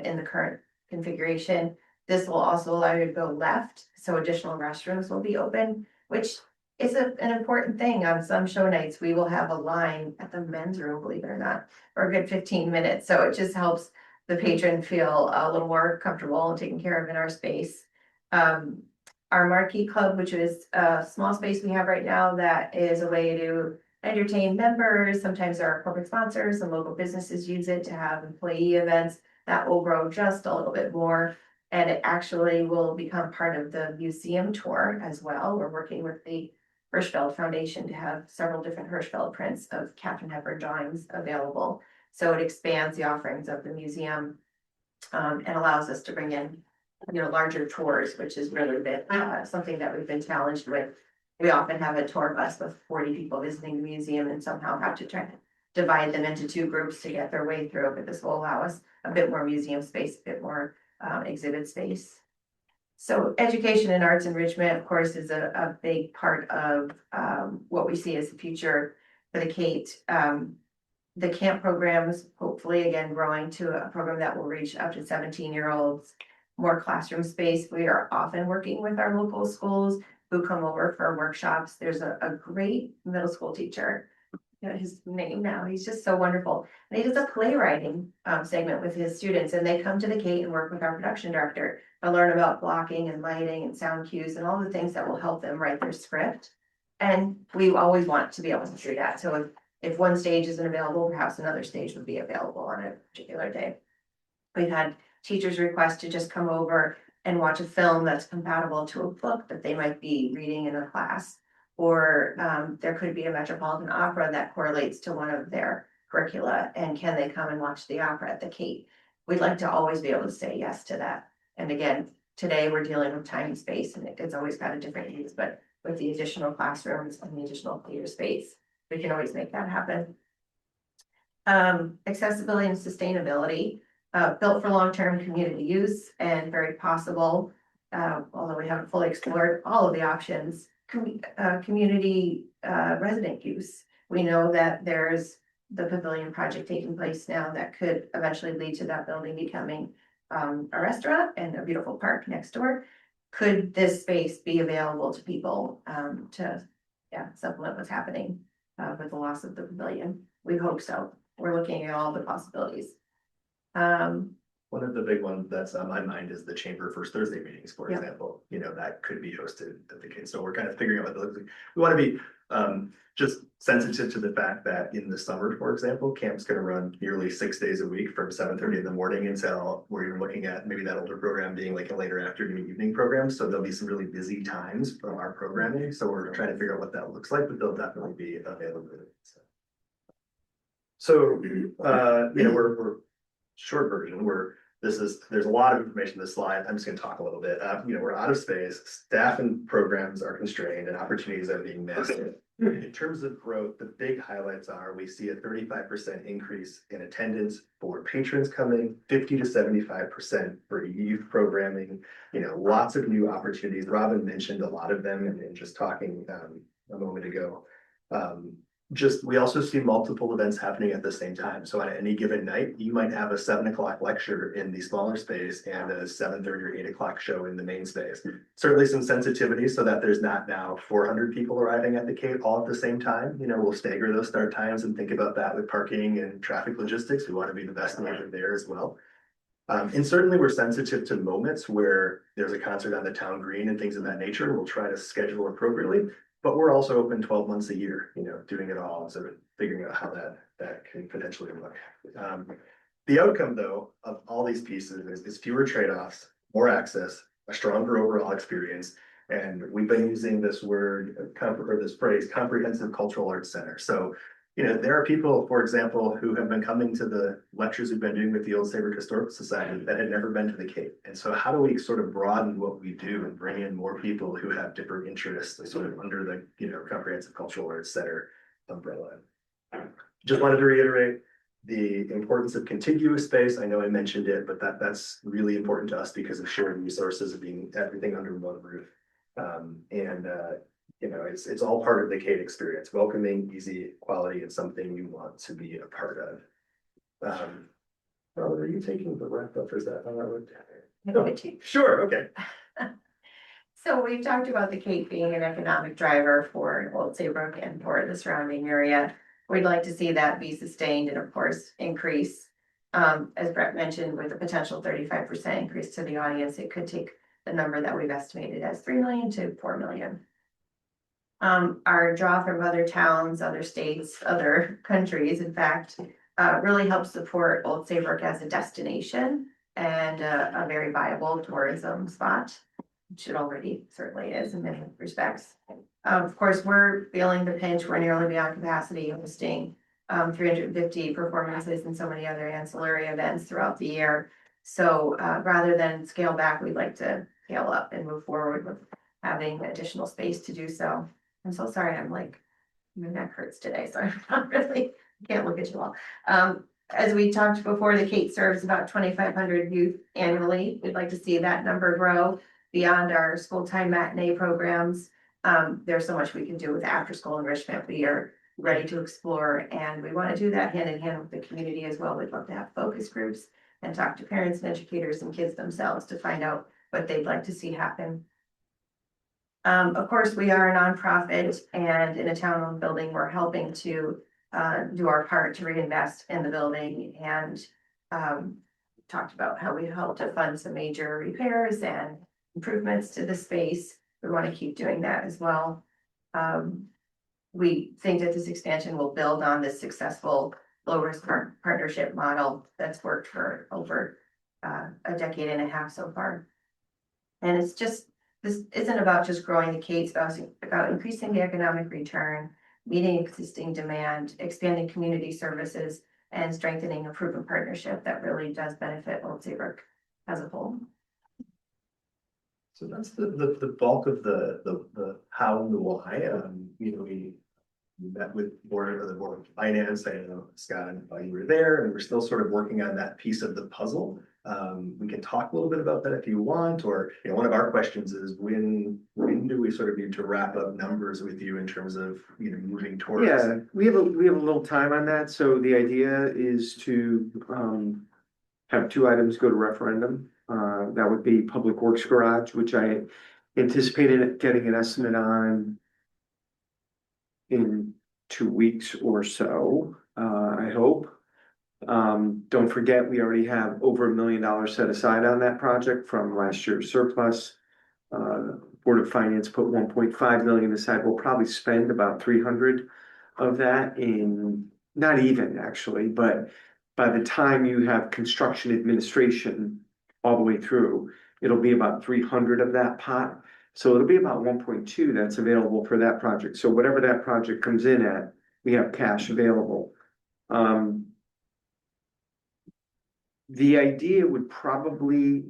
B: in the current configuration. This will also allow you to go left, so additional restrooms will be open, which is an important thing. On some show nights, we will have a line at the men's room, believe it or not, for a good 15 minutes. So it just helps the patron feel a little more comfortable and taken care of in our space. Our Marquee Club, which is a small space we have right now, that is a way to entertain members. Sometimes there are corporate sponsors and local businesses use it to have employee events. That will grow just a little bit more. And it actually will become part of the museum tour as well. We're working with the Hirschfeld Foundation to have several different Hirschfeld prints of Katharine Hepburn drawings available. So it expands the offerings of the museum and allows us to bring in, larger tours, which has really been something that we've been challenged with. We often have a tour bus with 40 people visiting the museum and somehow have to try to divide them into 2 groups to get their way through. But this will allow us a bit more museum space, a bit more exhibit space. So education and arts enrichment, of course, is a big part of what we see as the future for the Cape. The camp programs, hopefully again, growing to a program that will reach up to 17-year-olds, more classroom space. We are often working with our local schools who come over for workshops. There's a great middle school teacher. His name now, he's just so wonderful. And he does a playwriting segment with his students, and they come to the Kate and work with our production director to learn about blocking and lighting and sound cues and all the things that will help them write their script. And we always want to be able to do that. So if one stage isn't available, perhaps another stage would be available on a particular day. We've had teachers request to just come over and watch a film that's compatible to a book that they might be reading in a class. Or there could be a metropolitan opera that correlates to one of their curricula, and can they come and watch the opera at the Kate? We'd like to always be able to say yes to that. And again, today we're dealing with time and space, and it's always got a different use, but with the additional classrooms and the additional theater space, we can always make that happen. Accessibility and sustainability, built for long-term community use and very possible, although we haven't fully explored all of the options. Community resident use. We know that there's the pavilion project taking place now that could eventually lead to that building becoming a restaurant and a beautiful park next door. Could this space be available to people to supplement what's happening with the loss of the pavilion? We hope so. We're looking at all the possibilities.
C: One of the big ones that's on my mind is the chamber First Thursday meetings, for
B: Yeah.
C: example, that could be hosted at the Kate. So we're kind of figuring out what that looks like. We want to be just sensitive to the fact that in the summer, for example, camp's going to run nearly 6 days a week from 7:30 in the morning until where you're looking at maybe that older program being like a later afternoon evening program. So there'll be some really busy times from our programming. So we're trying to figure out what that looks like, but there'll definitely be availability. So we're short version, there's a lot of information in this slide. I'm just gonna talk a little bit. We're out of space, staff and programs are constrained and opportunities are being missed. In terms of growth, the big highlights are we see a 35% increase in attendance for patrons coming, 50 to 75% for youth programming, lots of new opportunities. Robin mentioned a lot of them and just talking a moment ago. We also see multiple events happening at the same time. So at any given night, you might have a 7 o'clock lecture in the smaller space and a 7:30 or 8 o'clock show in the main space. Certainly some sensitivity so that there's not now 400 people arriving at the Cape all at the same time. We'll stagger those start times and think about that with parking and traffic logistics. We want to be the best neighbor there as well. And certainly we're sensitive to moments where there's a concert on the town green and things of that nature. We'll try to schedule appropriately. But we're also open 12 months a year, doing it all, sort of figuring out how that can potentially look. The outcome, though, of all these pieces is fewer trade-offs, more access, a stronger overall experience. And we've been using this this phrase, comprehensive cultural arts center. So, there are people, for example, who have been coming to the lectures we've been doing with the Old Saybrook Historical Society that had never been to the Cape. And so how do we sort of broaden what we do and bring in more people who have different interests sort of under the, comprehensive cultural arts center umbrella? Just wanted to reiterate the importance of contiguous space. I know I mentioned it, but that's really important to us because of shared resources of being everything under one roof. It's all part of the Kate experience, welcoming, easy, quality, and something you want to be a part of. Robert, are you taking the wrap up or is that how that would? Sure, okay.
B: So we've talked about the Cape being an economic driver for Old Saybrook and for the surrounding area. We'd like to see that be sustained and of course increase. As Brett mentioned, with a potential 35% increase to the audience, it could take the number that we've estimated as 3 million to 4 million. Our draw from other towns, other states, other countries, in fact, really helps support Old Saybrook as a destination and a very viable tourism spot, which it already certainly is in many respects. Of course, we're feeling the pinch. We're nearly beyond capacity, hosting 350 performances and so many other ancillary events throughout the year. So rather than scale back, we'd like to scale up and move forward with having additional space to do so. I'm so sorry, my neck hurts today, so I'm not really, can't look at you all. As we talked before, the Kate serves about 2,500 youth annually. We'd like to see that number grow beyond our school-time matinee programs. There's so much we can do with after-school enrichment. We are ready to explore, and we want to do that hand in hand with the community as well. We'd love to have focus groups and talk to parents and educators and kids themselves to find out what they'd like to see happen. Of course, we are a nonprofit and in a town-owned building, we're helping to do our part to reinvest in the building and talked about how we hope to fund some major repairs and improvements to the space. We want to keep doing that as well. We think that this expansion will build on this successful low-risk partnership model that's worked for over a decade and a half so far. And it's just, this isn't about just growing the K, it's about increasing the economic return, meeting existing demand, expanding community services, and strengthening a proven partnership that really does benefit Old Saybrook as a whole.
C: So that's the bulk of the how and the why. We met with the board of finance. I know Scott and you were there, and we're still sort of working on that piece of the puzzle. We can talk a little bit about that if you want, or one of our questions is when do we sort of need to wrap up numbers with you in terms of moving towards?
A: Yeah, we have a little time on that, so the idea is to have two items go to referendum. That would be Public Works Garage, which I anticipated getting an estimate on in 2 weeks or so, I hope. Don't forget, we already have over $1 million set aside on that project from last year's surplus. Board of Finance put 1.5 million aside. We'll probably spend about 300 of that in, not even actually, but by the time you have construction administration all the way through, it'll be about 300 of that pot. So it'll be about 1.2 that's available for that project. So whatever that project comes in at, we have cash available. The idea would probably,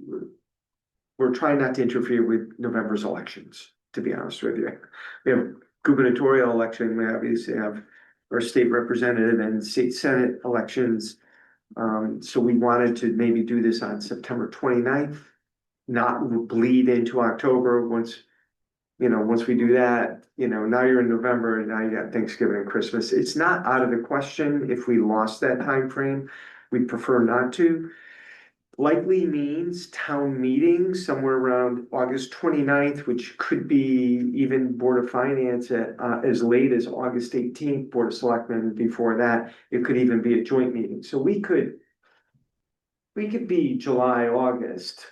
A: we're trying not to interfere with November's elections, to be honest with you. We have gubernatorial election, we obviously have our state representative and state senate elections. So we wanted to maybe do this on September 29th, not bleed into October. Once we do that, now you're in November and now you got Thanksgiving and Christmas. It's not out of the question if we lost that time frame. We'd prefer not to. Likely means town meeting somewhere around August 29th, which could be even Board of Finance at as late as August 18th, Board of Selectmen before that. It could even be a joint meeting. So we could be July, August.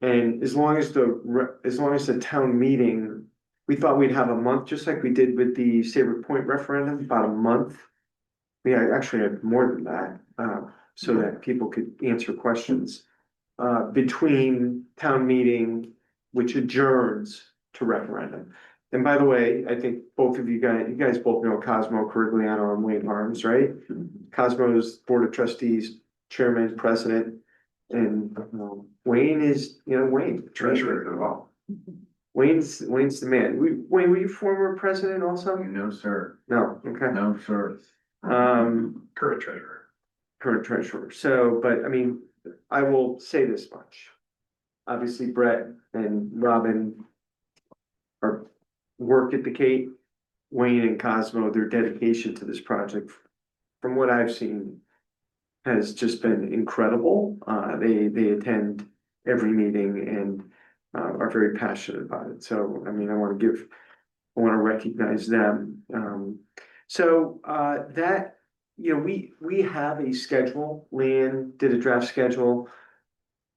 A: And as long as the town meeting, we thought we'd have a month, just like we did with the Saybrook Point referendum, about a month. We actually had more than that, so that people could answer questions between town meeting, which adjourns to referendum. And by the way, I think both of you guys both know Cosmo Corigliano and Wayne Harms, right? Cosmo's Board of Trustees, Chairman, President, and Wayne is, Wayne.
C: Treasurer as well.
A: Wayne's the man. Wayne, were you former president also?
E: No, sir.
A: No, okay.
E: No, sir.
C: Current treasurer.
A: Current treasurer. So, but I mean, I will say this much. Obviously, Brett and Robin are work at the Cape. Wayne and Cosmo, their dedication to this project, from what I've seen, has just been incredible. They attend every meeting and are very passionate about it. So, I mean, I want to recognize them. So that, we have a schedule. Leanne did a draft schedule.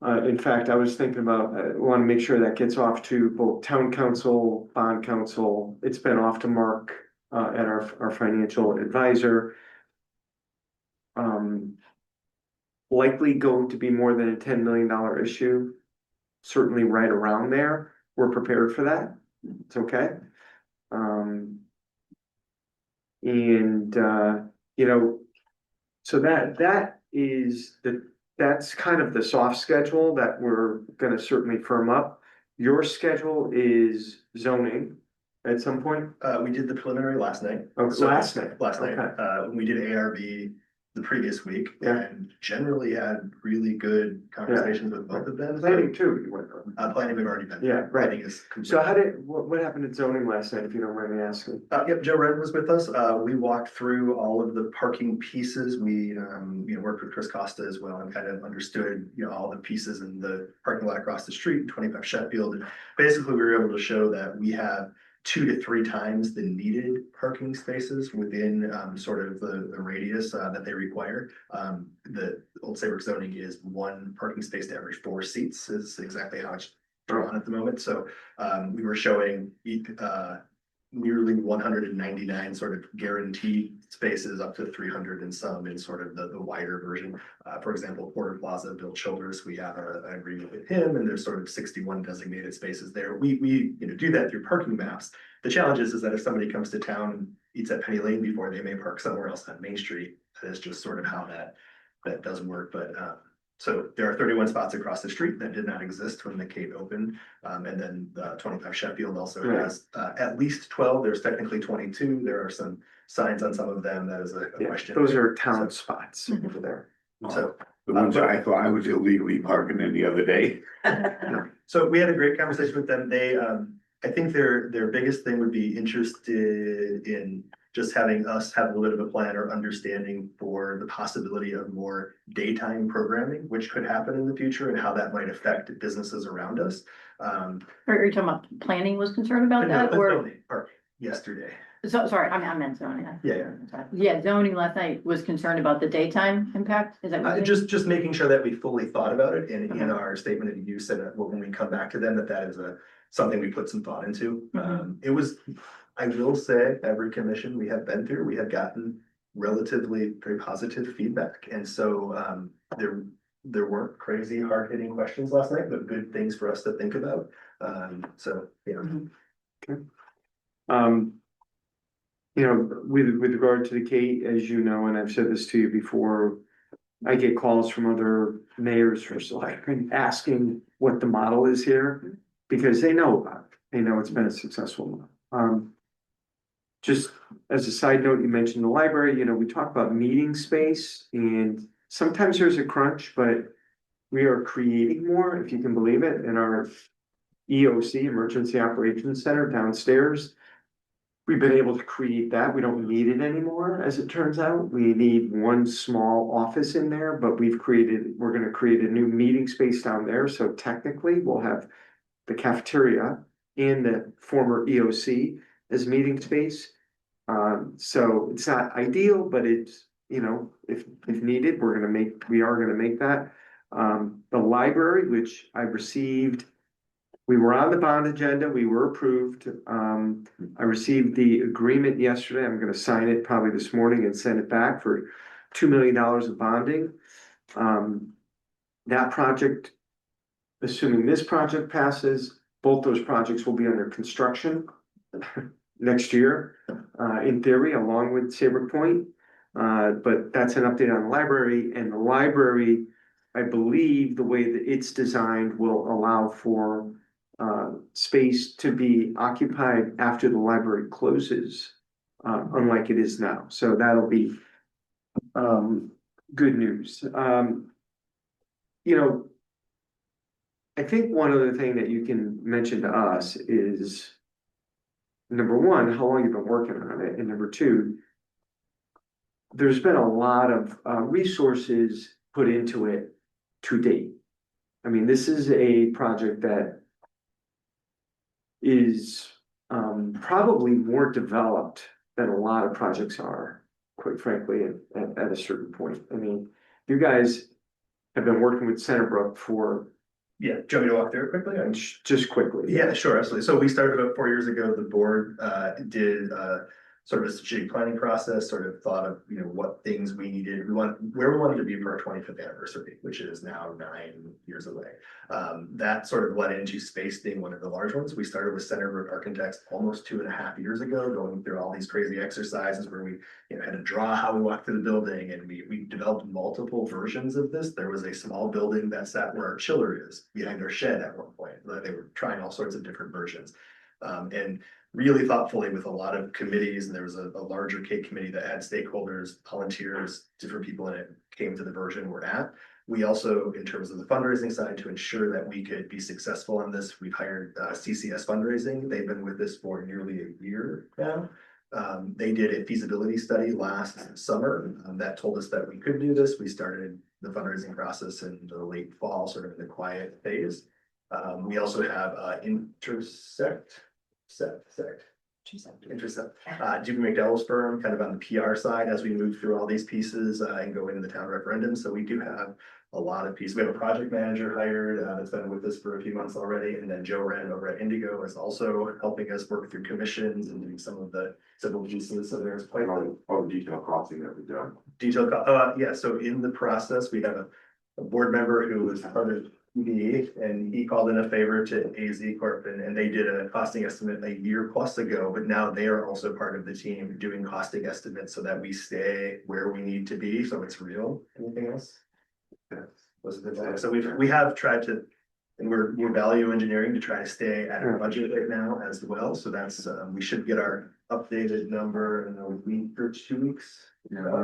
A: In fact, I was thinking about, want to make sure that gets off to both town council, bond council. It's been off to Mark at our financial advisor. Likely going to be more than a $10 million issue. Certainly right around there. We're prepared for that. It's okay. So that's kind of the soft schedule that we're gonna certainly firm up. Your schedule is zoning at some point?
C: We did the preliminary last night.
A: Oh,
C: So
A: last night.
C: Last night,
A: Okay.
C: we did ARB. the previous week
A: Yeah.
C: and generally had really good conversations with both of them.
A: Planning too, you went from.
C: Planning we've already been.
A: Yeah, right.
C: Planning is complete.
A: So what happened at zoning last night, if you don't mind me asking?
C: Yep, Joe Red was with us. We walked through all of the parking pieces. We, worked with Chris Costa as well and kind of understood, all the pieces in the parking lot across the street, 25 Sheffield. And basically, we were able to show that we have 2 to 3 times the needed parking spaces within sort of the radius that they require. The old Saybrook zoning is 1 parking space to every 4 seats is exactly how it's drawn at the moment. So we were showing nearly 199 sort of guaranteed spaces up to 300 and some in sort of the wider version. For example, Porter Plaza, Bill Childress, we have an agreement with him and there's sort of 61 designated spaces there. We do that through parking maps. The challenge is that if somebody comes to town and eats at Penny Lane before, they may park somewhere else on Main Street. That is just sort of how that does work. But so there are 31 spots across the street that did not exist when the Cape opened. And then 25 Sheffield also has at least 12. There's technically 22. There are some signs on some of them. That is a
A: Yeah,
C: question.
A: those are town spots over there.
C: So,
F: The ones I thought I was illegally parking in the other day.
C: so we had a great conversation with them. They, I think their biggest thing would be interested in just having us have a little bit of a plan or understanding for the possibility of more daytime programming, which could happen in the future and how that might affect businesses around us.
D: Are you talking about planning was concerned about that, or,
C: Yesterday.
D: so, sorry, I meant zoning.
C: Yeah,
D: Yeah, zoning last night was concerned about the daytime impact, is that what? you're saying?
C: just making sure that we fully thought about it in
D: Okay.
C: our statement of use and that when we come back to them, that is something we put some thought into.
D: Mhm.
C: It was, I will say, every commission we have been through, we have gotten relatively very positive feedback. And so there weren't crazy hard hitting questions last night, but good things for us to think about. So, yeah.
A: With regard to the Kate, as you know, and I've said this to you before, I get calls from other mayors for selectmen asking what the model is here, because they know about it. They know it's been a successful one. Just as a side note, you mentioned the library, we talk about meeting space and sometimes there's a crunch, but we are creating more, if you can believe it, in our EOC, Emergency Operations Center downstairs. We've been able to create that. We don't need it anymore, as it turns out. We need one small office in there, but we're gonna create a new meeting space down there. So technically, we'll have the cafeteria and the former EOC as meeting space. So it's not ideal, but it's, if needed, we are gonna make that. The library, which I received, we were on the bond agenda, we were approved. I received the agreement yesterday. I'm gonna sign it probably this morning and send it back for $2 million of bonding. That project, assuming this project passes, both those projects will be under construction next year, in theory, along with Saybrook Point. But that's an update on the library, and the library, I believe the way that it's designed will allow for space to be occupied after the library closes, unlike it is now. So that'll be good news. I think one other thing that you can mention to us is, number one, how long you've been working on it, and number two, there's been a lot of resources put into it to date. I mean, this is a project that is probably more developed than a lot of projects are, quite frankly, at a certain point. I mean, you guys have been working with Centerbrook for.
C: Yeah, do you want me to walk through it quickly?
A: Just quickly.
C: Yeah, sure, absolutely. So we started about 4 years ago. The board did sort of a strategic planning process, sort of thought of, what things we needed. Where we wanted to be for our 25th anniversary, which is now 9 years away. That sort of led into space being one of the large ones. We started with Centerbrook Architects almost 2.5 years ago, going through all these crazy exercises where we had to draw how we walked through the building, and we developed multiple versions of this. There was a small building that sat where our chiller is, behind our shed at one point. They were trying all sorts of different versions. And really thoughtfully with a lot of committees, and there was a larger K committee that had stakeholders, volunteers, different people in it came to the version we're at. We also, in terms of the fundraising side, to ensure that we could be successful on this, we've hired CCS Fundraising. They've been with us for nearly a year now. They did a feasibility study last summer that told us that we could do this. We started the fundraising process in the late fall, sort of in the quiet phase. We also have Intercept, Julie McDowell's firm, kind of on the PR side as we move through all these pieces and go into the town referendum. So we do have a lot of pieces. We have a project manager hired that's been with us for a few months already. And then Joe Rand over at Indigo is also helping us work through commissions and doing some of the civil pieces. So there's quite
F: All the detail crossing that we've done.
C: yeah, so in the process, we have a board member who was part of EDE, and he called in a favor to AZ Corp, and they did a costing estimate a year plus ago, but now they are also part of the team doing costing estimates so that we stay where we need to be, so it's real. Anything else? So we have tried to, and we're value engineering to try to stay at our budget right now as well, so that's, we should get our updated number in a week or 2 weeks.
E: Yeah, by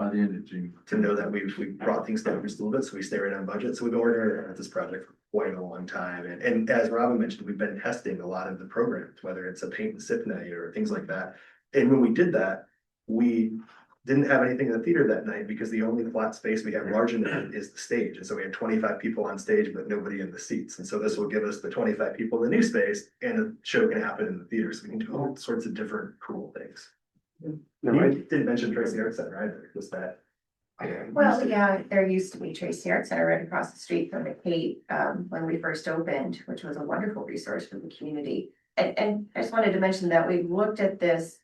E: the end of June.
C: To know that we brought things down just a little bit, so we stay right on budget. So we've been working at this project for quite a long time. And as Robin mentioned, we've been testing a lot of the programs, whether it's a paint and sip night or things like that. And when we did that, we didn't have anything in the theater that night because the only flat space we have large enough is the stage. And so we had 25 people on stage, but nobody in the seats. And so this will give us the 25 people in the new space, and the show can happen in the theater. So we can do all sorts of different cool things.
A: No, I-
C: You didn't mention Tracy Art Center either, just that.
B: Well, yeah, there used to be Tracy Art Center right across the street from the Kate, when we first opened, which was a wonderful resource for the community. And I just wanted to mention that we looked at this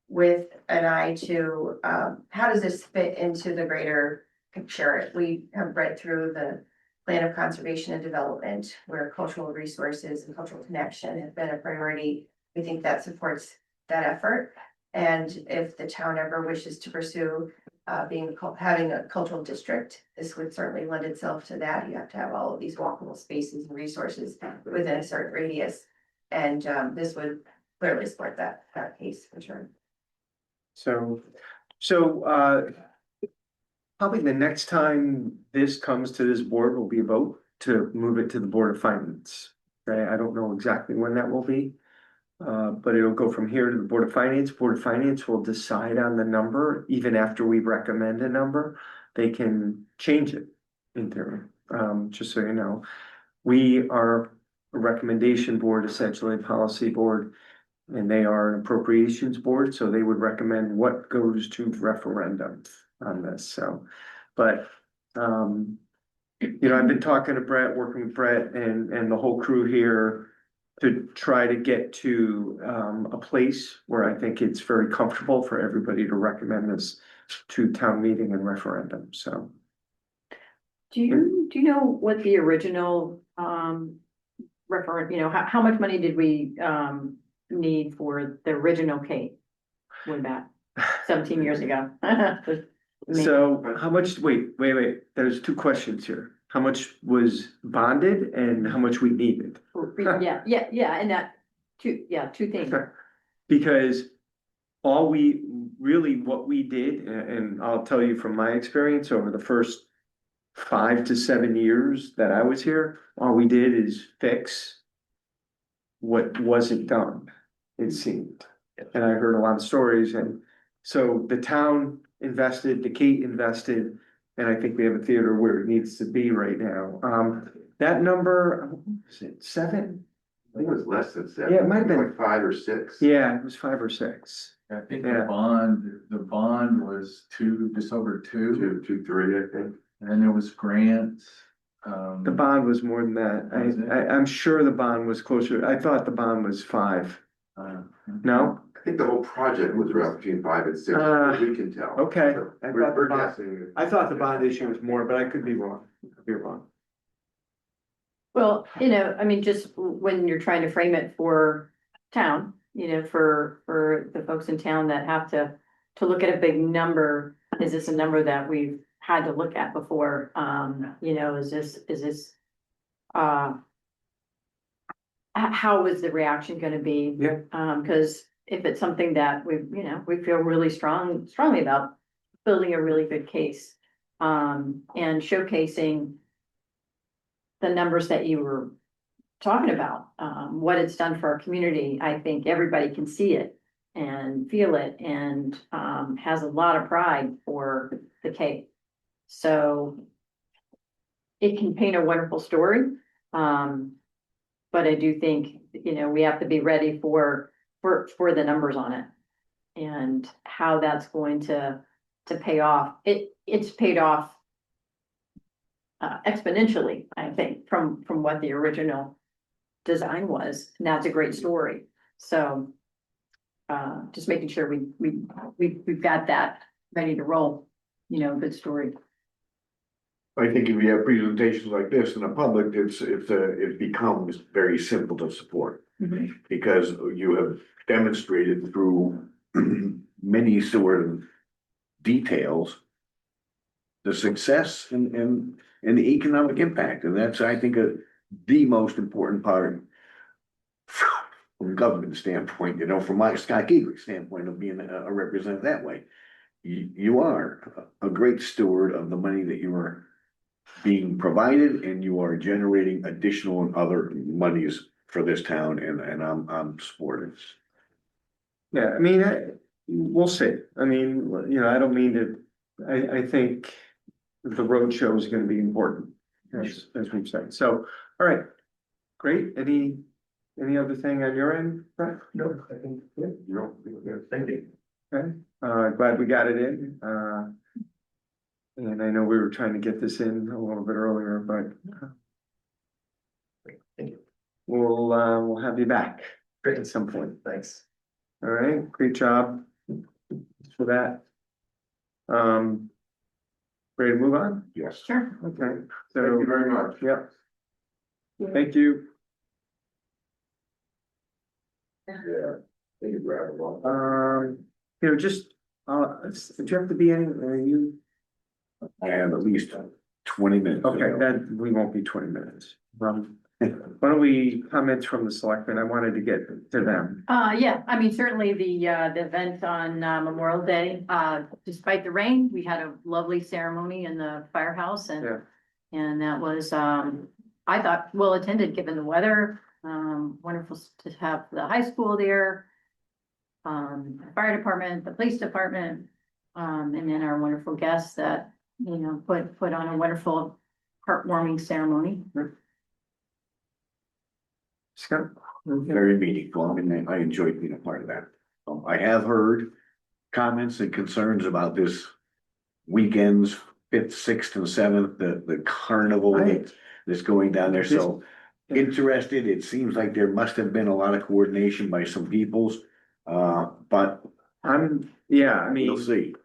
B: with an eye to, how does this fit into the greater picture? We have read through the plan of conservation and development, where cultural resources and cultural connection have been a priority. We think that supports that effort. And if the town ever wishes to pursue having a cultural district, this would certainly lend itself to that. You have to have all of these walkable spaces and resources within a certain radius. And this would clearly support that case for sure.
A: So, probably the next time this comes to this board will be a vote to move it to the Board of Finance. Okay, I don't know exactly when that will be. But it'll go from here to the Board of Finance. Board of Finance will decide on the number, even after we recommend a number, they can change it in theory. Just so you know, we are a recommendation board, essentially a policy board, and they are an appropriations board, so they would recommend what goes to referendum on this, so. But, I've been talking to Brett, working with Brett and the whole crew here to try to get to a place where I think it's very comfortable for everybody to recommend this to town meeting and referendum, so.
D: Do you know what the original, how much money did we, need for the original Kate? Way back 17 years ago.
A: So how much, wait, there's two questions here. How much was bonded and how much we needed?
D: Yeah, and that, two things.
A: Because all we really, what we did, and I'll tell you from my experience over the first 5 to 7 years that I was here, all we did is fix what wasn't done, it seemed. And I heard a lot of stories, and so the town invested, the Kate invested, and I think we have a theater where it needs to be right now. That number, is it 7?
F: I think it was less than 7.
A: Yeah, it might have been
F: like 5 or 6.
A: Yeah, it was 5 or 6.
E: I think
A: Yeah.
E: the bond was just over 2,
F: 2, 3, I think.
E: and then there was grants.
A: The bond was more than that.
E: Was it?
A: I'm sure the bond was closer. I thought the bond was 5. No?
F: I think the whole project was around between 5 and 6, we can tell.
A: Okay.
F: So
A: I
F: We're
A: thought the
F: we're
A: bond-
F: guessing.
A: I thought the bond issue was more, but I could be wrong. Could be wrong.
D: Well, I mean, just when you're trying to frame it for town, for the folks in town that have to look at a big number, is this a number that we've had to look at before? Is this, how how is the reaction gonna be?
A: Yeah.
D: Cause if it's something that we feel really strongly about, building a really good case. And showcasing the numbers that you were talking about, what it's done for our community, I think everybody can see it and feel it and, has a lot of pride for the Cape. So it can paint a wonderful story. But I do think, we have to be ready for the numbers on it and how that's going to pay off. It's paid off exponentially, I think, from what the original design was. And that's a great story. So just making sure we've got that ready to roll, good story.
F: I think if you have presentations like this in the public, it becomes very simple to support. Because you have demonstrated through many sort of details the success and the economic impact, and that's, I think, the most important part from a government standpoint, from my Scott Gingrich standpoint of being a representative that way. You are a great steward of the money that you are being provided, and you are generating additional and other monies for this town, and I'm supportive.
A: Yeah, I mean, we'll see. I mean, I don't mean to, I think the road show is gonna be important, as we've said. So, all right, great. Any other thing on your end, Brett?
C: No, I think, yeah, thank you.
A: Okay, glad we got it in. And I know we were trying to get this in a little bit earlier, but
C: Thank you.
A: we'll have you back
C: Great.
A: at some point.
C: Thanks.
A: All right, great job for that. Ready to move on?
F: Yes.
D: Sure.
A: Okay,
E: Thank you
A: so,
E: very much.
A: yep. Thank you.
E: Yeah. Thank you, Brad.
A: Just, do you have to be any, you,
F: I have at least 20 minutes.
A: okay, that, we won't be 20 minutes. Why don't we comments from the selectmen? I wanted to get to them.
D: Yeah, I mean, certainly the event on Memorial Day, despite the rain, we had a lovely ceremony in the firehouse and.
A: Yeah.
D: And that was, I thought, well attended, given the weather, wonderful to have the high school there. The fire department, the police department, and then our wonderful guests that, put on a wonderful heartwarming ceremony.
A: Scott?
F: Very meaningful. I mean, I enjoyed being a part of that. I have heard comments and concerns about this weekend's 5th, 6th, and 7th, the carnival
A: Right.
F: that's going down there. So interested. It seems like there must have been a lot of coordination by some peoples, but
A: Yeah, I mean.
F: we'll see.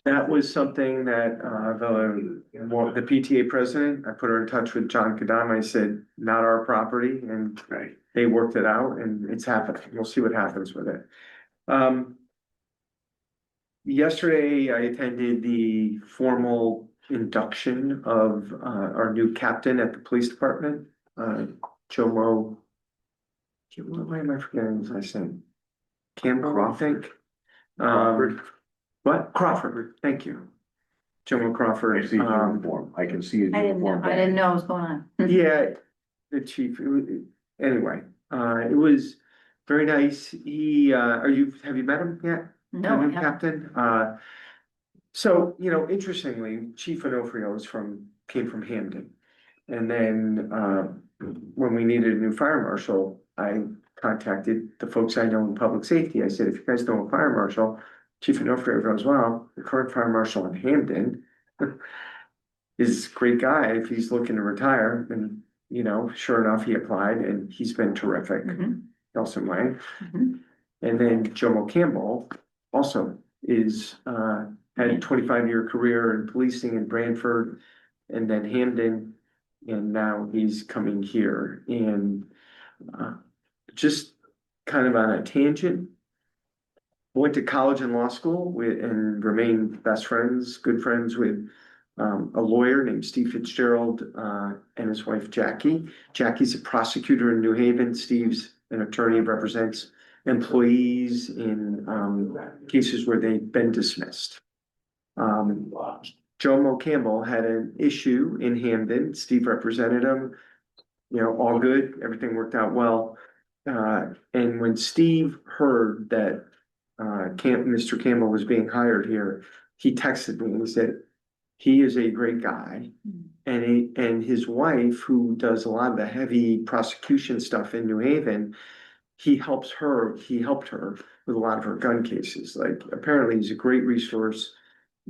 A: That was something that, the PTA president, I put her in touch with John Kadam. I said, not our property, and
F: Right.
A: they worked it out, and it's happening. We'll see what happens with it. Yesterday, I attended the formal induction of, our new captain at the police department, Jomo. Why am I forgetting his last name? Campbell, I think.
F: Crawford.
A: What? Crawford, thank you. Jomo Crawford.
F: I see his uniform. I can see his
D: I
F: uniform.
D: didn't know what was going on.
A: Yeah, the chief, anyway, it was very nice. He, have you met him yet?
D: No,
A: The
D: I
A: new
D: haven't.
A: captain, so, interestingly, Chief Onofrio came from Hamden. And then, when we needed a new fire marshal, I contacted the folks I know in public safety. I said, if you guys know a fire marshal, Chief Onofrio goes, well, the current fire marshal in Hamden is a great guy if he's looking to retire. And, sure enough, he applied and he's been terrific.
D: Mhm.
A: Nelson Way.
D: Mhm.
A: And then Jomo Campbell also had a 25-year career in policing in Branford and then Hamden. And now he's coming here and just kind of on a tangent. Went to college and law school and remained good friends with a lawyer named Steve Fitzgerald, and his wife Jackie. Jackie's a prosecutor in New Haven. Steve's an attorney, represents employees in, cases where they've been dismissed. Joe Mo Campbell had an issue in Hamden. Steve represented him. You know, all good, everything worked out well. And when Steve heard that Mr. Campbell was being hired here, he texted me and he said, he is a great guy. And his wife, who does a lot of the heavy prosecution stuff in New Haven, he helped her with a lot of her gun cases. Like, apparently he's a great resource,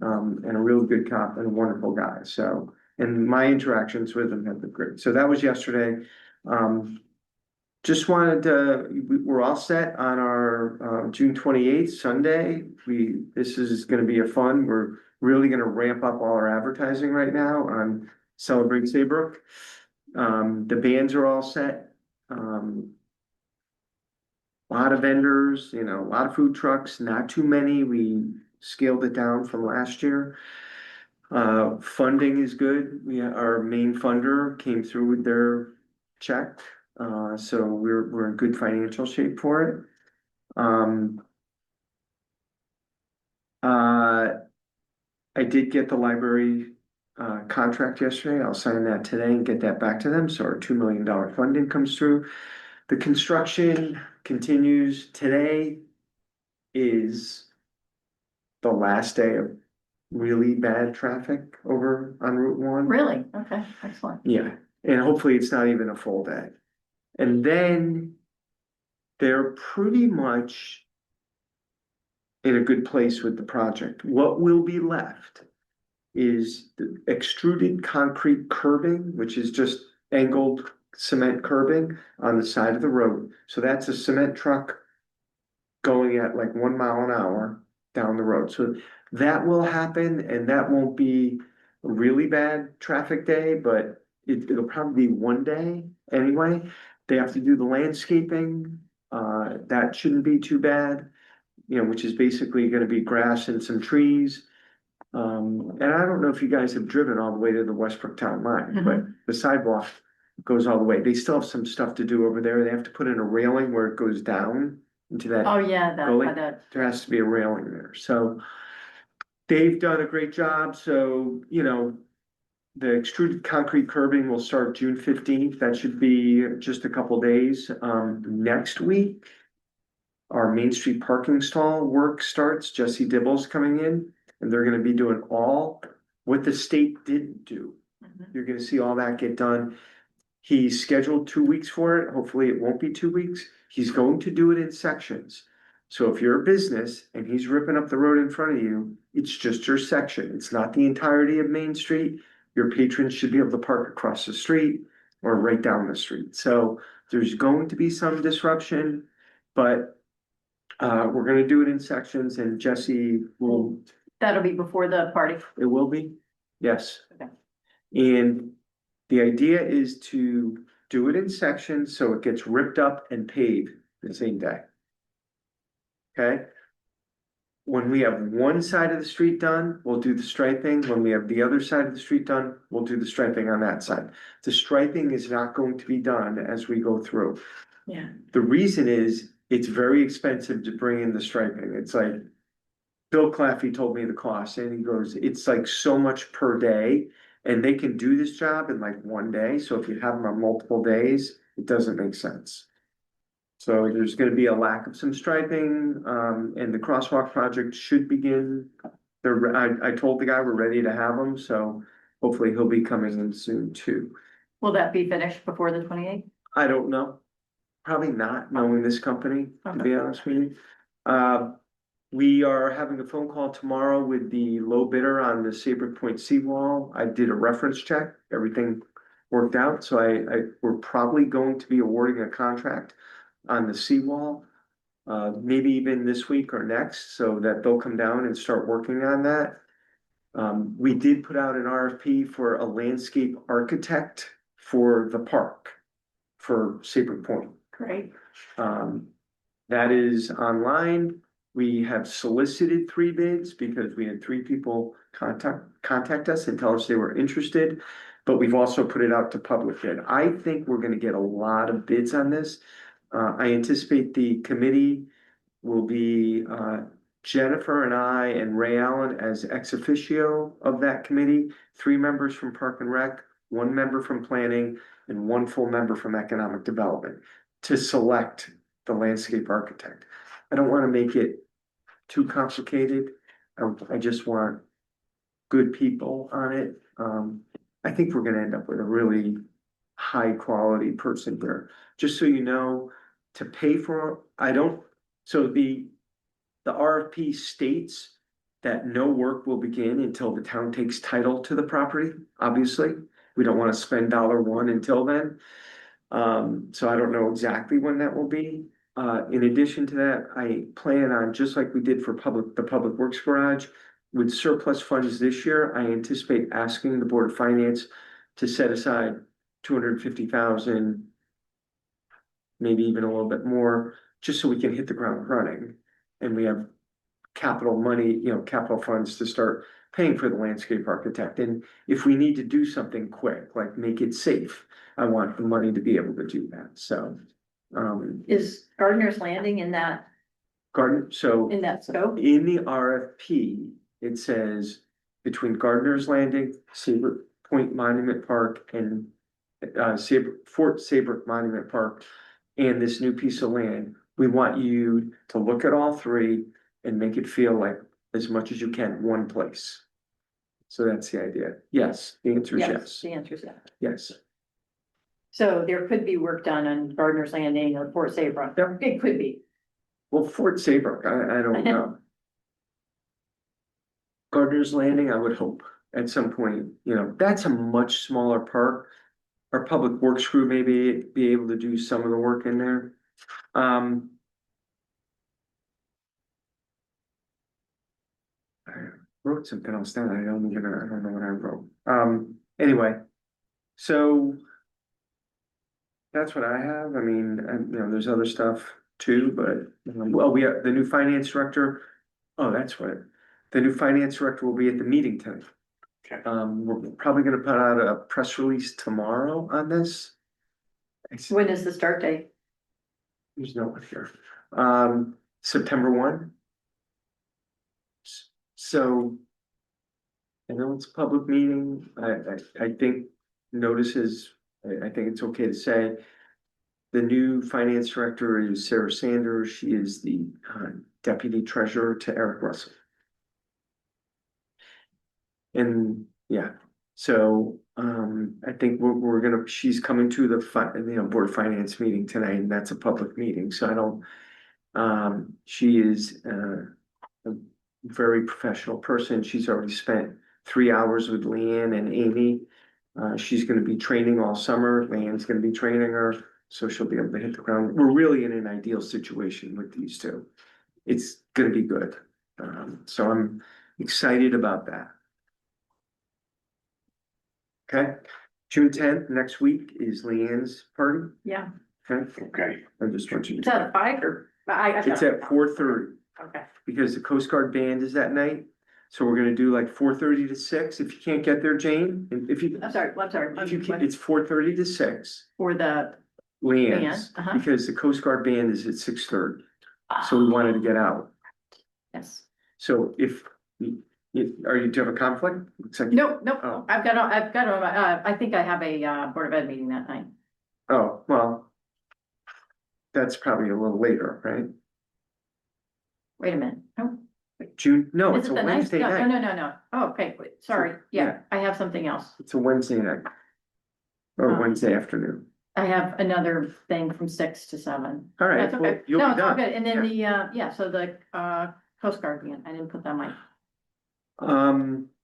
A: and a real good cop and a wonderful guy. So, and my interactions with him have been great. So that was yesterday. Just wanted to, we're all set on our June 28th, Sunday. This is gonna be we're really gonna ramp up all our advertising right now on Celebrate Saybrook. The bands are all set. A lot of vendors, a lot of food trucks, not too many. We scaled it down from last year. Funding is good. Our main funder came through with their check. So we're in good financial shape for it. I did get the library contract yesterday. I'll sign that today and get that back to them. So our $2 million funding comes through. The construction continues. Today is the last day of really bad traffic over on Route 1.
D: Really? Okay, excellent.
A: Yeah, and hopefully it's not even a full day. And then they're pretty much in a good place with the project. What will be left is the extruded concrete curbing, which is just angled cement curbing on the side of the road. So that's a cement truck going at like 1 mile an hour down the road. So that will happen, and that won't be a really bad traffic day, but it'll probably be one day anyway. They have to do the landscaping. That shouldn't be too bad, which is basically gonna be grass and some trees. And I don't know if you guys have driven all the way to the Westbrook Town Line, but the sidewalk goes all the way. They still have some stuff to do over there. They have to put in a railing where it goes down into that.
D: Oh, yeah,
A: Gully. There has to be a railing there. So they've done a great job. So, the extruded concrete curbing will start June 15th. That should be just a couple days. Next week, our Main Street parking stall work starts. Jesse Dibble's coming in, and they're gonna be doing all what the state didn't do. You're gonna see all that get done. He's scheduled 2 weeks for it. Hopefully it won't be 2 weeks. He's going to do it in sections. So if you're a business and he's ripping up the road in front of you, it's just your section. It's not the entirety of Main Street. Your patrons should be able to park across the street or right down the street. So there's going to be some disruption, but we're gonna do it in sections, and Jesse will.
D: That'll be before the party.
A: It will be, yes.
D: Okay.
A: And the idea is to do it in sections so it gets ripped up and paved the same day. Okay? When we have one side of the street done, we'll do the striping. When we have the other side of the street done, we'll do the striping on that side. The striping is not going to be done as we go through.
D: Yeah.
A: The reason is it's very expensive to bring in the striping. It's like Bill Claffey told me the cost, and he goes, it's like so much per day, and they can do this job in like one day. So if you have them on multiple days, it doesn't make sense. So there's gonna be a lack of some striping, and the crosswalk project should begin. I told the guy we're ready to have them, so hopefully he'll be coming in soon too.
D: Will that be finished before the 28th?
A: I don't know. Probably not, knowing this company, to be honest with you. We are having a phone call tomorrow with the low bidder on the Saybrook Point seawall. I did a reference check, everything worked out, so we're probably going to be awarding a contract on the seawall. Maybe even this week or next, so that they'll come down and start working on that. We did put out an RFP for a landscape architect for the park for Saybrook Point.
D: Great.
A: That is online. We have solicited 3 bids because we had 3 people contact us and tell us they were interested. But we've also put it out to public bid. I think we're gonna get a lot of bids on this. I anticipate the committee will be, Jennifer and I and Ray Allen as ex officio of that committee, 3 members from Park and Rec, 1 member from planning, and 1 full member from economic development to select the landscape architect. I don't wanna make it too complicated. I just want good people on it. I think we're gonna end up with a really high quality person here. Just so you know, to pay for, so the RFP states that no work will begin until the town takes title to the property, obviously. We don't wanna spend $1 until then. So I don't know exactly when that will be. In addition to that, I plan on, just like we did for the Public Works Garage, with surplus funds this year, I anticipate asking the Board of Finance to set aside 250,000, maybe even a little bit more, just so we can hit the ground running. And we have capital money, capital funds to start paying for the landscape architect. And if we need to do something quick, like make it safe, I want the money to be able to do that. So,
D: Is Gardner's Landing in that scope?
A: in the RFP, it says between Gardner's Landing, Saybrook Point Monument Park, and Fort Saybrook Monument Park, and this new piece of land, we want you to look at all 3 and make it feel like, as much as you can, one place. So that's the idea. Yes, the answer is yes.
D: The answer is yes.
A: Yes.
D: So there could be work done on Gardner's Landing or Fort Saybrook. It could be.
A: Well, Fort Saybrook, I don't know. Gardner's Landing, I would hope at some point, that's a much smaller park. Our public works crew may be able to do some of the work in there. I wrote something else down. I don't know what I wrote. Anyway, so that's what I have. I mean, there's other stuff too, but, we have the new finance director. Oh, that's what, the new finance director will be at the meeting tonight.
F: Okay.
A: We're probably gonna put out a press release tomorrow on this.
D: When is the start date?
A: There's no one here. September 1. So. I know it's a public meeting. I think notices, I think it's okay to say. The new finance director is Sarah Sanders. She is the deputy treasurer to Eric Russell. And yeah, so I think she's coming to the Board of Finance meeting tonight, and that's a public meeting, so I don't, she is a very professional person. She's already spent 3 hours with Leanne and Amy. She's gonna be training all summer. Leanne's gonna be training her, so she'll be able to hit the ground. We're really in an ideal situation with these 2. It's gonna be good. So I'm excited about that. Okay, June 10th, next week is Leanne's party.
D: Yeah.
A: Okay, I just want you
D: Is
A: to.
D: that a 5 or?
A: It's at 4:30,
D: Okay.
A: because the Coast Guard band is that night. So we're gonna do like 4:30 to 6. If you can't get there, Jane, if you,
D: I'm sorry.
A: if you can't, it's 4:30 to 6.
D: For the
A: Leanne's,
D: band, uh-huh.
A: because the Coast Guard band is at 6:30. So we wanted to get out.
D: Yes.
A: So do you have a conflict? Looks like-
D: Nope.
A: Oh.
D: I've got, I think I have a Board of Ed meeting that night.
A: Oh, well. That's probably a little later, right?
D: Wait a minute. Oh,
A: June, no,
D: is
A: it's
D: it
A: a
D: the ninth?
A: Wednesday
D: No,
A: night.
D: no. Oh, okay, wait, sorry.
A: Yeah.
D: Yeah, I have something else.
A: It's a Wednesday night. Or
D: Um,
A: Wednesday afternoon.
D: I have another thing from 6 to 7.
A: All right,
D: That's
A: well,
D: okay.
A: you'll
D: No,
A: be
D: it's all
A: done.
D: good. And then so the Coast Guard again, I didn't put that on my.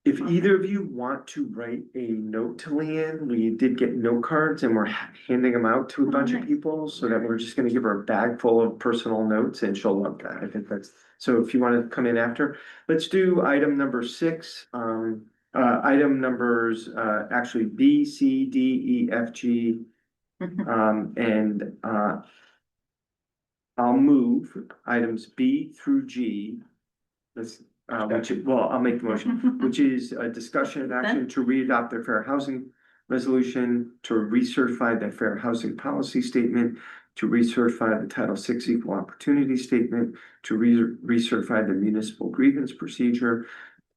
A: If either of you want to write a note to Leanne, we did get note cards and we're handing them out to a
D: Oh,
A: bunch of
D: nice.
A: people, so that we're just gonna give her a bag full of personal notes and she'll love that. I think that's, so if you wanna come in after, let's do item number 6. Item numbers, actually B, C, D, E, F, G, and I'll move items B through G. This, well, I'll make the motion, which is a discussion and action to readopt the fair housing resolution, to recertify the fair housing policy statement, to recertify the Title VI equal opportunity statement, to recertify the municipal grievance procedure,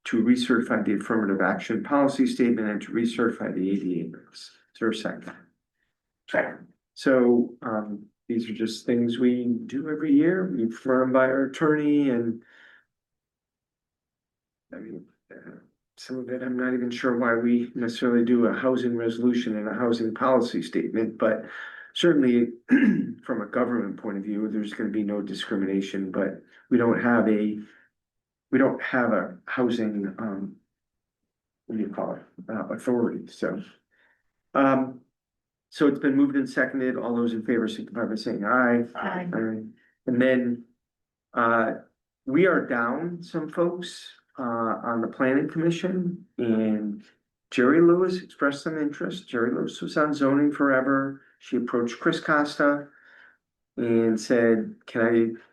A: to recertify the affirmative action policy statement, and to recertify the ADA minutes. Is there a second?
F: Second.
A: So, these are just things we do every year, we confirm by our attorney and. I mean, some of it, I'm not even sure why we necessarily do a housing resolution and a housing policy statement, but certainly from a government point of view, there's gonna be no discrimination, but we don't have a housing, what do you call it, authority, so. So it's been moved and seconded, all those in favor signify by saying aye.
D: Aye.
A: And then, we are down some folks, on the planning commission, and Jerry Lewis expressed some interest. Jerry Lewis was on zoning forever. She approached Chris Costa and said,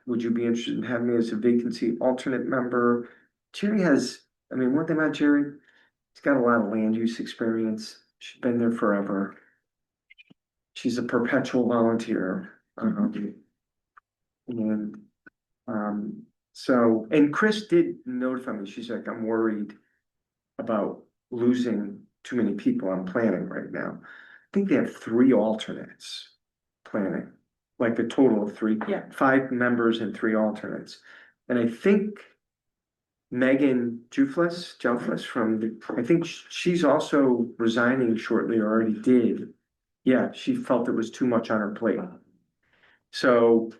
A: would you be interested in having me as a vacancy alternate member? Jerry has, I mean, one thing about Jerry, he's got a lot of land use experience. She's been there forever. She's a perpetual volunteer. So, and Chris did notify me, she's like, I'm worried about losing too many people on planning right now. I think they have 3 alternates planning, like a total of 3.
D: Yeah.
A: 5 members and 3 alternates. And I think Megan Juflis I think she's also resigning shortly, or already did. Yeah, she felt it was too much on her plate. So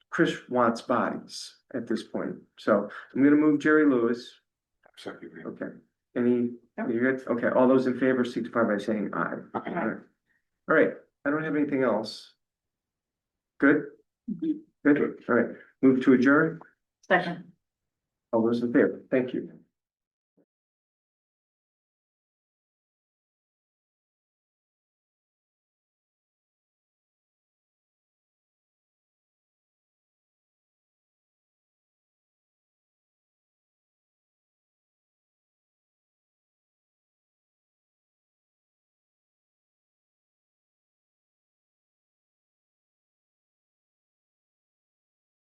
A: Chris wants bodies at this point, so I'm gonna move Jerry Lewis.
F: Second.
A: Okay, you good? Okay, all those in favor signify by saying aye. All right, I don't have anything else. Good? Good, all right, move to adjourn,
D: Second.
A: all those in favor, thank you.